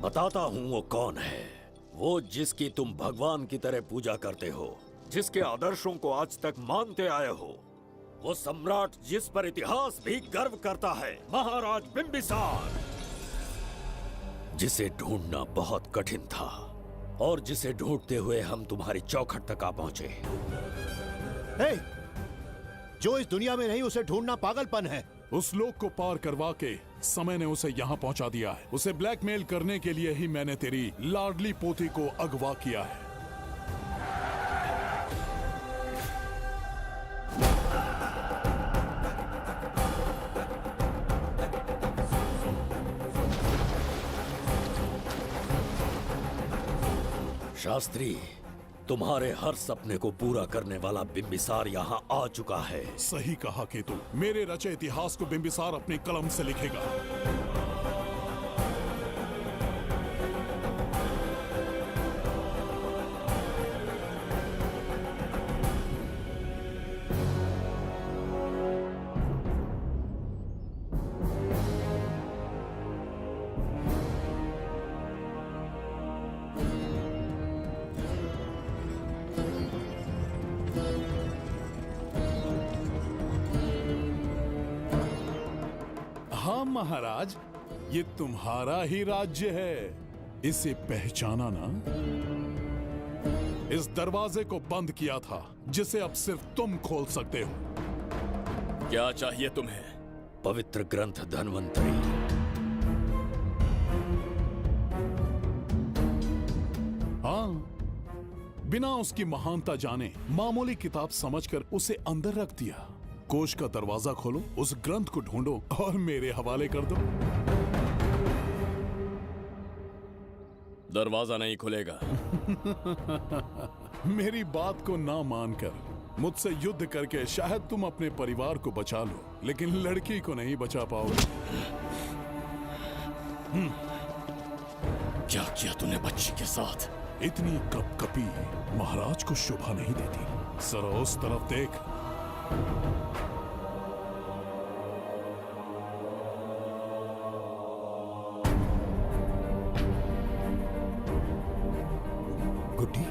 बताता हूं वो कौन है। वो जिसकी तुम भगवान की तरह पूजा करते हो, जिसके आदर्शों को आज तक मानते आए हो, वो सम्राट जिस पर इतिहास भी गर्व करता है, महाराज बिंबिसार, जिसे ढूंढना बहुत कठिन था और जिसे ढूंढते हुए हम तुम्हारी चौखट तक आ पहुंचे। जो इस दुनिया में नहीं उसे ढूंढना पागलपन है। उस लोक को पार करवा के समय ने उसे यहाँ पहुंचा दिया है। उसे ब्लैकमेल करने के लिए ही मैंने तेरी लाडली पोती को अगवा किया है। शास्त्री, तुम्हारे हर सपने को पूरा करने वाला बिंबिसार यहाँ आ चुका है। सही कहा केतु। मेरे रचे इतिहास को बिंबिसार अपनी कलम से लिखेगा। हाँ महाराज, ये तुम्हारा ही राज्य है। इसे पहचाना ना? इस दरवाजे को बंद किया था जिसे अब सिर्फ तुम खोल सकते हो। क्या चाहिए तुम्हें? पवित्र ग्रंथ धन्वंतरी। हाँ, बिना उसकी महानता जाने मामूली किताब समझकर उसे अंदर रख दिया। कोष का दरवाजा खोलो, उस ग्रंथ को ढूंढो और मेरे हवाले कर दो। दरवाजा नहीं खुलेगा। मेरी बात को ना मानकर मुझसे युद्ध करके शायद तुम अपने परिवार को बचा लो, लेकिन लड़की को नहीं बचा पाओगे। क्या किया तूने बच्ची के साथ? इतनी कपकपी महाराज को शोभा नहीं देती। जरा उस तरफ देख। गुड्डी,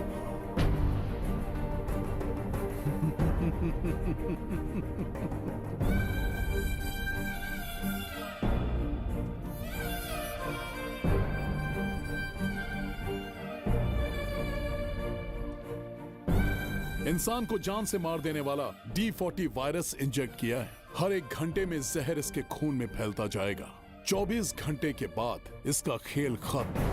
इंसान को जान से मार देने वाला D40 वायरस इंजेक्ट किया है। हर 1 घंटे में जहर इसके खून में फैलता जाएगा। 24 घंटे के बाद इसका खेल खत्म।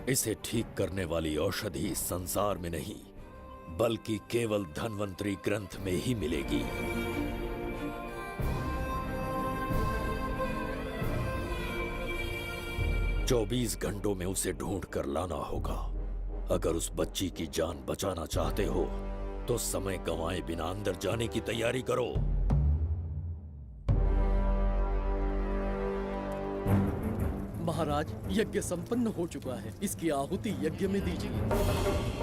इसे ठीक करने वाली औषधि संसार में नहीं, बल्कि केवल धन्वंतरी ग्रंथ में ही मिलेगी। चौबीस घंटों में उसे ढूंढ कर लाना होगा। अगर उस बच्ची की जान बचाना चाहते हो तो समय गंवाए बिना अंदर जाने की तैयारी करो। महाराज, यज्ञ संपन्न हो चुका है। इसकी आहुति यज्ञ में दीजिए।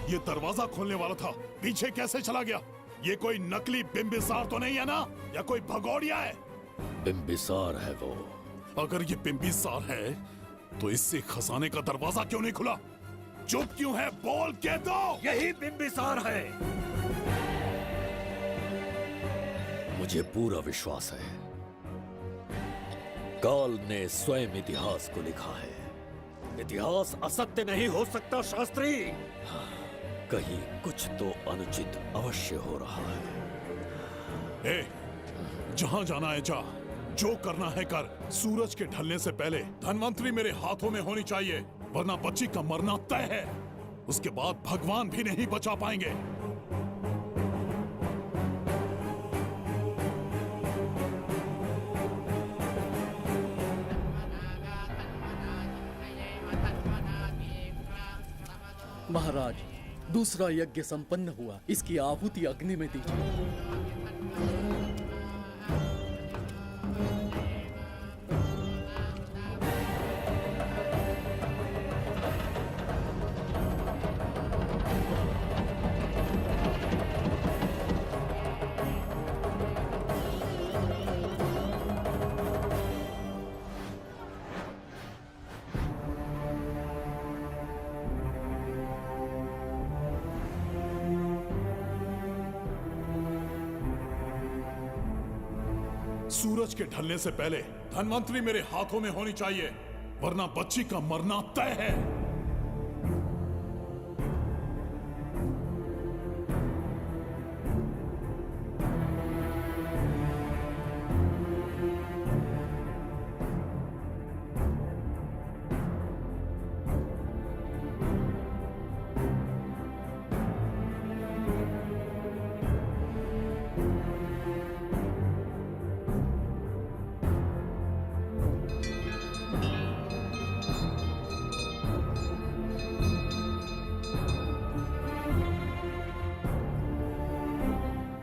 ये दरवाजा खोलने वाला था, पीछे कैसे चला गया? ये कोई नकली बिंबिसार तो नहीं है ना, या कोई भगोड़िया है? बिंबिसार है वो। अगर ये बिंबिसार है तो इससे खजाने का दरवाजा क्यों नहीं खुला? चुप क्यों है? बोल के दो। यही बिंबिसार है। मुझे पूरा विश्वास है, काल ने स्वयं इतिहास को लिखा है। इतिहास असत्य नहीं हो सकता शास्त्री। कहीं कुछ तो अनुचित अवश्य हो रहा है। ए, जहां जाना है जा, जो करना है कर। सूरज के ढलने से पहले धन्वंतरी मेरे हाथों में होनी चाहिए, वरना बच्ची का मरना तय है। उसके बाद भगवान भी नहीं बचा पाएंगे। महाराज, दूसरा यज्ञ संपन्न हुआ। इसकी आहुति अग्नि में दीजिए। सूरज के ढलने से पहले धन्वंतरी मेरे हाथों में होनी चाहिए, वरना बच्ची का मरना तय है।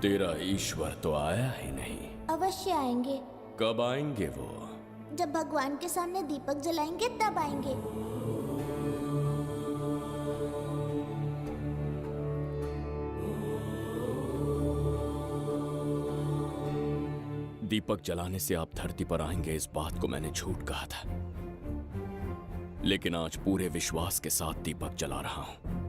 तेरा ईश्वर तो आया ही नहीं। अवश्य आएंगे। कब आएंगे वो? जब भगवान के सामने दीपक जलाएंगे तब आएंगे। दीपक जलाने से आप धरती पर आएंगे, इस बात को मैंने झूठ कहा था। लेकिन आज पूरे विश्वास के साथ दीपक जला रहा हूं।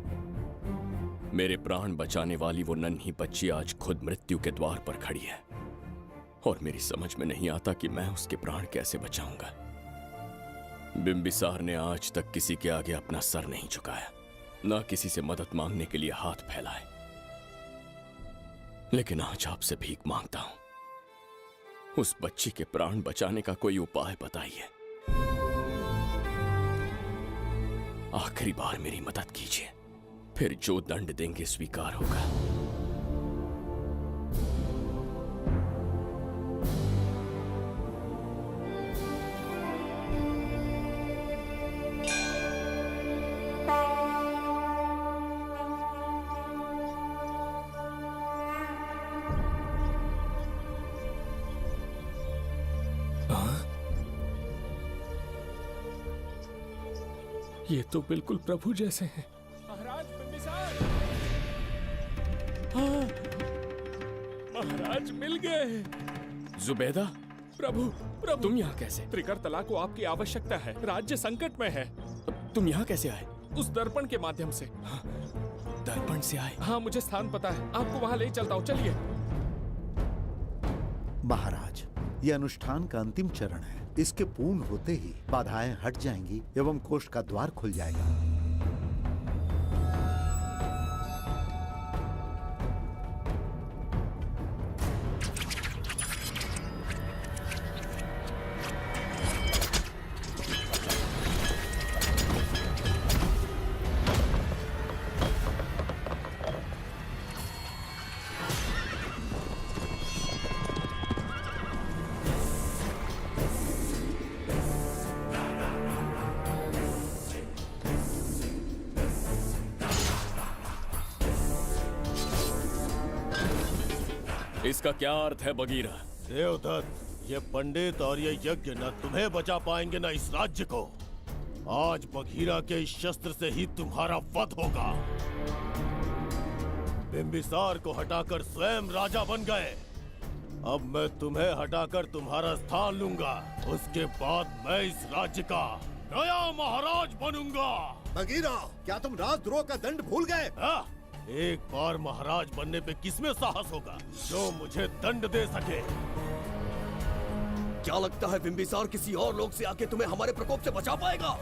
मेरे प्राण बचाने वाली वो नन्ही बच्ची आज खुद मृत्यु के द्वार पर खड़ी है, और मेरी समझ में नहीं आता कि मैं उसके प्राण कैसे बचाऊंगा। बिंबिसार ने आज तक किसी के आगे अपना सर नहीं झुकाया, ना किसी से मदद मांगने के लिए हाथ फैलाए। लेकिन आज आपसे भीख मांगता हूं, उस बच्ची के प्राण बचाने का कोई उपाय बताइए। आखिरी बार मेरी मदद कीजिए। फिर जो दंड देंगे स्वीकार होगा। ये तो बिल्कुल प्रभु जैसे हैं। महाराज बिंबिसार! हाँ, महाराज मिल गए। जुबैदा, प्रभु, प्रभु तुम यहाँ कैसे? त्रिकर्तला को आपकी आवश्यकता है। राज्य संकट में है। तुम यहाँ कैसे आए? उस दर्पण के माध्यम से। दर्पण से आए? हाँ, मुझे स्थान पता है। आपको वहाँ ले चलता हूँ, चलिए। महाराज, ये अनुष्ठान का अंतिम चरण है। इसके पूर्ण होते ही बाधाएं हट जाएंगी एवं कोष्ठ का द्वार खुल जाएगा। इसका क्या अर्थ है बगीरा? देवदत्त, ये पंडित और ये यज्ञ न तुम्हें बचा पाएंगे न इस राज्य को। आज बगीरा के इस शस्त्र से ही तुम्हारा वध होगा। बिंबिसार को हटाकर स्वयं राजा बन गए। अब मैं तुम्हें हटाकर तुम्हारा स्थान लूंगा। उसके बाद मैं इस राज्य का नया महाराज बनूंगा। बगीरा, क्या तुम राजद्रोह का दंड भूल गए? एक बार महाराज बनने पे किसमें साहस होगा जो मुझे दंड दे सके? क्या लगता है बिंबिसार किसी और लोग से आके तुम्हें हमारे प्रकोप से बचा पाएगा?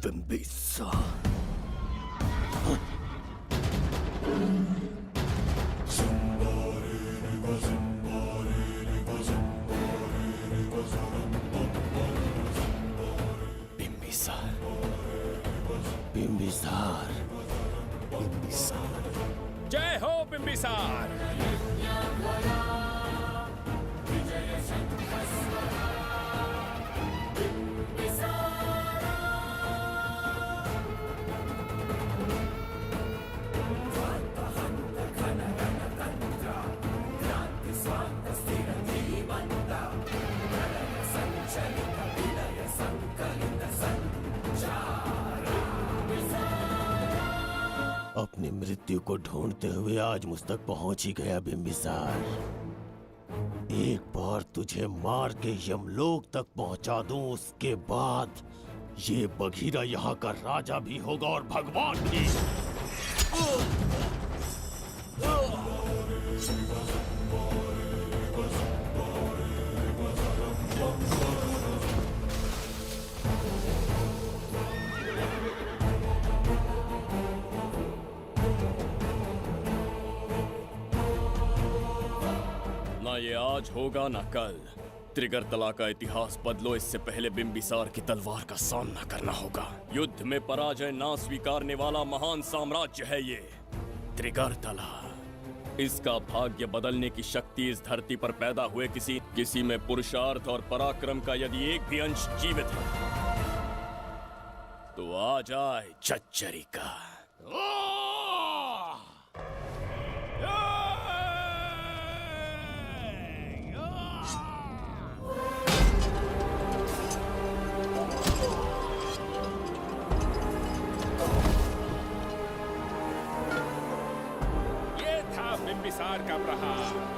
बिंबिसार बिंबिसार, बिंबिसार। जय हो बिंबिसार। अपनी मृत्यु को ढूंढते हुए आज मुझ तक पहुंच ही गया बिंबिसार। एक बार तुझे मार के यमलोक तक पहुंचा दूं, उसके बाद ये बघीरा यहाँ का राजा भी होगा और भगवान भी। ना ये आज होगा ना कल। त्रिगर्तला का इतिहास बदलो, इससे पहले बिंबिसार की तलवार का सामना करना होगा। युद्ध में पराजय ना स्वीकारने वाला महान साम्राज्य है ये त्रिगर्तला। इसका भाग्य बदलने की शक्ति इस धरती पर पैदा हुए किसी में पुरुषार्थ और पराक्रम का यदि एक भी अंश जीवित है तो आ जाए चच्चरी का। बिंबिसार का प्रहार।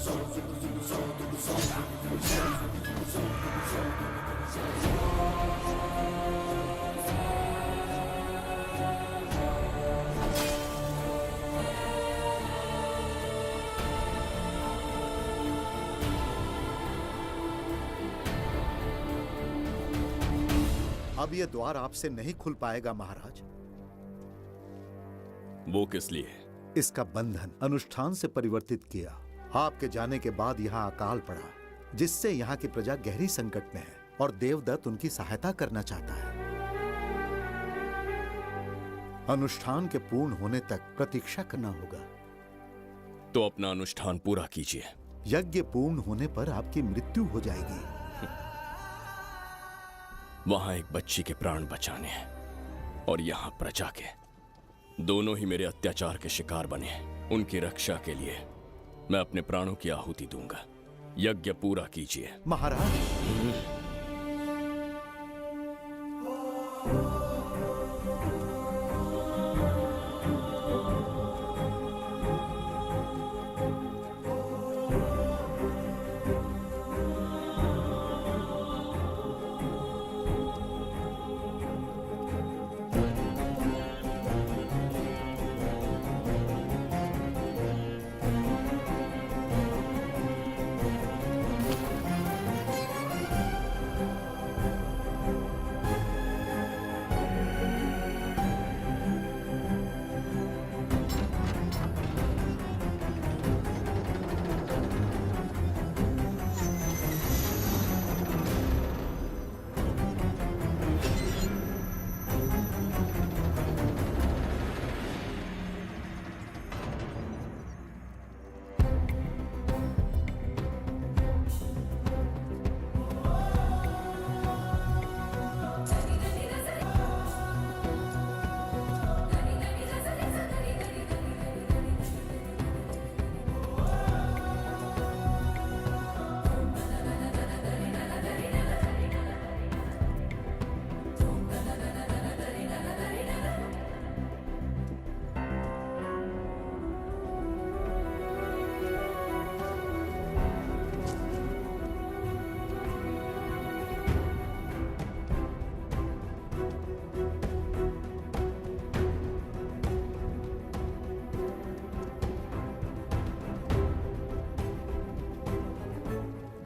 अब ये द्वार आपसे नहीं खुल पाएगा महाराज। वो किस लिए? इसका बंधन अनुष्ठान से परिवर्तित किया। आपके जाने के बाद यहाँ अकाल पड़ा, जिससे यहाँ की प्रजा गहरी संकट में है और देवदत्त उनकी सहायता करना चाहता है। अनुष्ठान के पूर्ण होने तक प्रतीक्षा करना होगा। तो अपना अनुष्ठान पूरा कीजिए। यज्ञ पूर्ण होने पर आपकी मृत्यु हो जाएगी। वहां एक बच्ची के प्राण बचाने हैं और यहाँ प्रजा के, दोनों ही मेरे अत्याचार के शिकार बने हैं। उनकी रक्षा के लिए मैं अपने प्राणों की आहुति दूंगा। यज्ञ पूरा कीजिए। महाराज,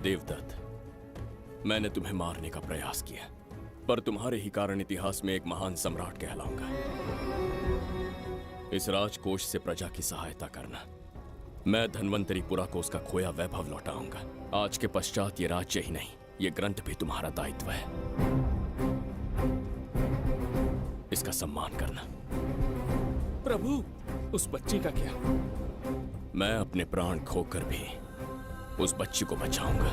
देवदत्त, मैंने तुम्हें मारने का प्रयास किया, पर तुम्हारे ही कारण इतिहास में एक महान सम्राट कहलाऊंगा। इस राजकोष से प्रजा की सहायता करना। मैं धन्वंतरीपुरा को उसका खोया वैभव लौटाऊंगा। आज के पश्चात ये राज्य ही नहीं, ये ग्रंथ भी तुम्हारा दायित्व है। इसका सम्मान करना। प्रभु, उस बच्ची का क्या? मैं अपने प्राण खोकर भी उस बच्ची को बचाऊंगा।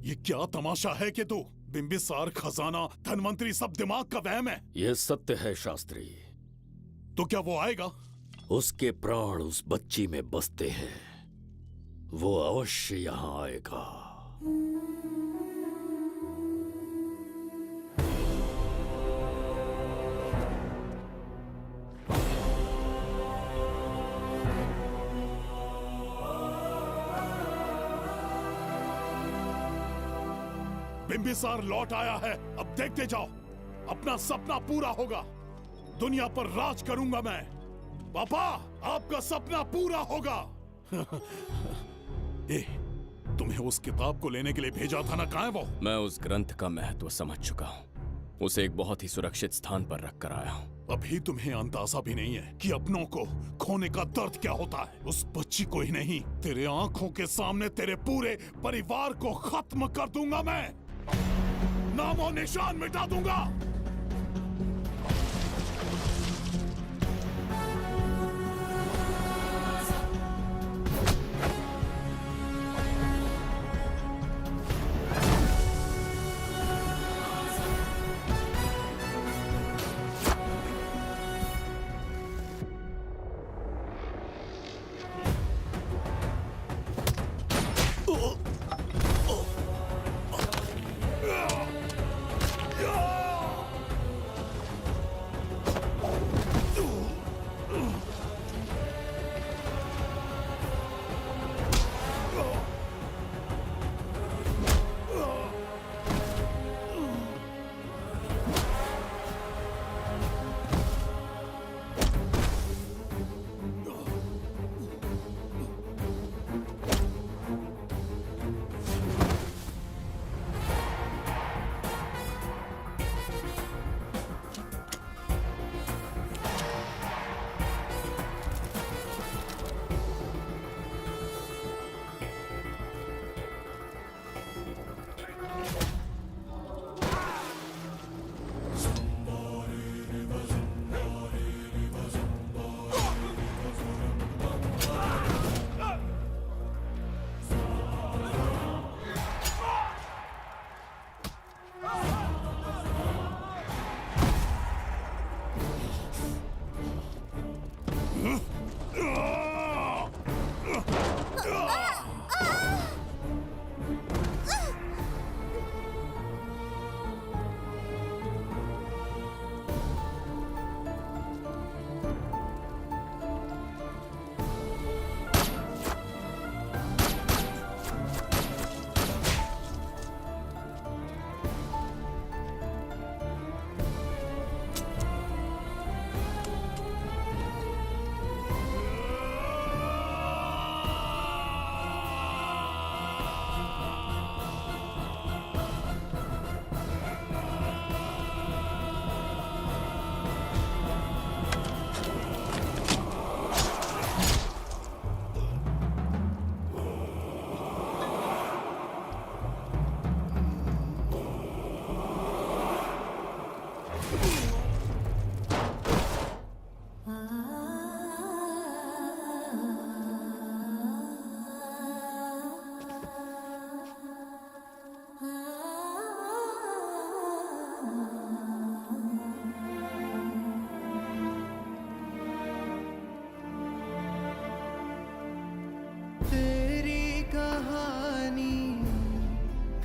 ये क्या तमाशा है कि तू बिंबिसार, खजाना, धनवंतरी सब दिमाग का वहम है। यह सत्य है शास्त्री। तो क्या वो आएगा? उसके प्राण उस बच्ची में बसते हैं, वो अवश्य यहाँ आएगा। बिंबिसार लौट आया है, अब देखते जाओ, अपना सपना पूरा होगा। दुनिया पर राज करूंगा मैं। पापा, आपका सपना पूरा होगा। तुम्हें उस किताब को लेने के लिए भेजा था ना, कहाँ है वो? मैं उस ग्रंथ का महत्व समझ चुका हूँ। उसे एक बहुत ही सुरक्षित स्थान पर रख कर आया हूँ। अभी तुम्हें अंदाजा भी नहीं है कि अपनों को खोने का दर्द क्या होता है। उस बच्ची को ही नहीं, तेरे आंखों के सामने तेरे पूरे परिवार को खत्म कर दूंगा मैं। नामो निशान मिटा दूंगा।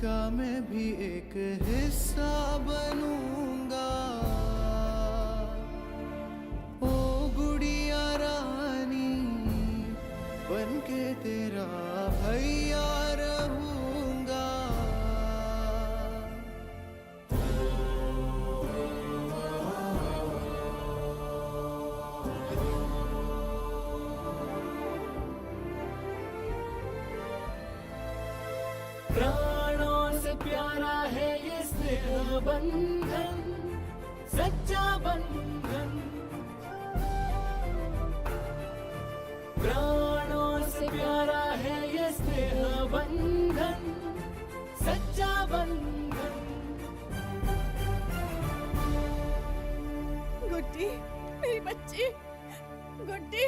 का मैं भी एक हिस्सा बनूंगा। ओ गुड़िया रानी बनके तेरा भैया रहूंगा। प्राणों से प्यारा है ये स्नेह बंधन, सच्चा बंधन। प्राणों से प्यारा है ये स्नेह बंधन, सच्चा बंधन। गुड्डी, मेरी बच्ची, गुड्डी।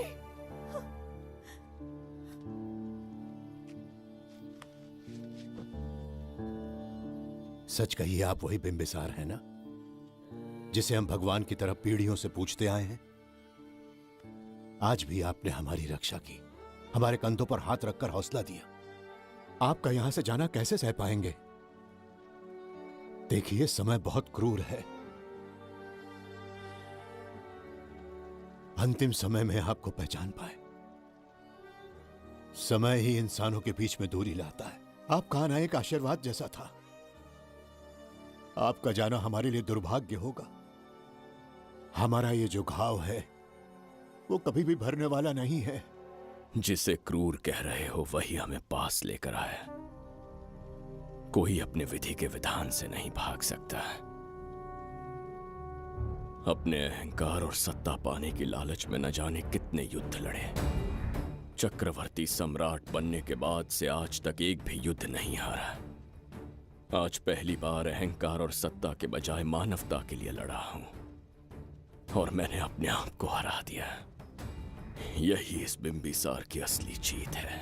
सच कहिए, आप वही बिंबिसार हैं ना, जिसे हम भगवान की तरफ पीढ़ियों से पूछते आए हैं? आज भी आपने हमारी रक्षा की, हमारे कंधों पर हाथ रखकर हौसला दिया। आपका यहां से जाना कैसे सह पाएंगे? देखिए, समय बहुत क्रूर है। अंतिम समय में आपको पहचान पाए। समय ही इंसानों के बीच में दूरी लाता है। आपका आना एक आशीर्वाद जैसा था। आपका जाना हमारे लिए दुर्भाग्य होगा। हमारा ये जो घाव है वो कभी भी भरने वाला नहीं है। जिसे क्रूर कह रहे हो वही हमें पास लेकर आया। कोई अपने विधि के विधान से नहीं भाग सकता। अपने अहंकार और सत्ता पाने की लालच में न जाने कितने युद्ध लड़े। चक्रवर्ती सम्राट बनने के बाद से आज तक एक भी युद्ध नहीं हारा। आज पहली बार अहंकार और सत्ता के बजाय मानवता के लिए लड़ा हूं, और मैंने अपने आप को हरा दिया। यही इस बिंबिसार की असली जीत है।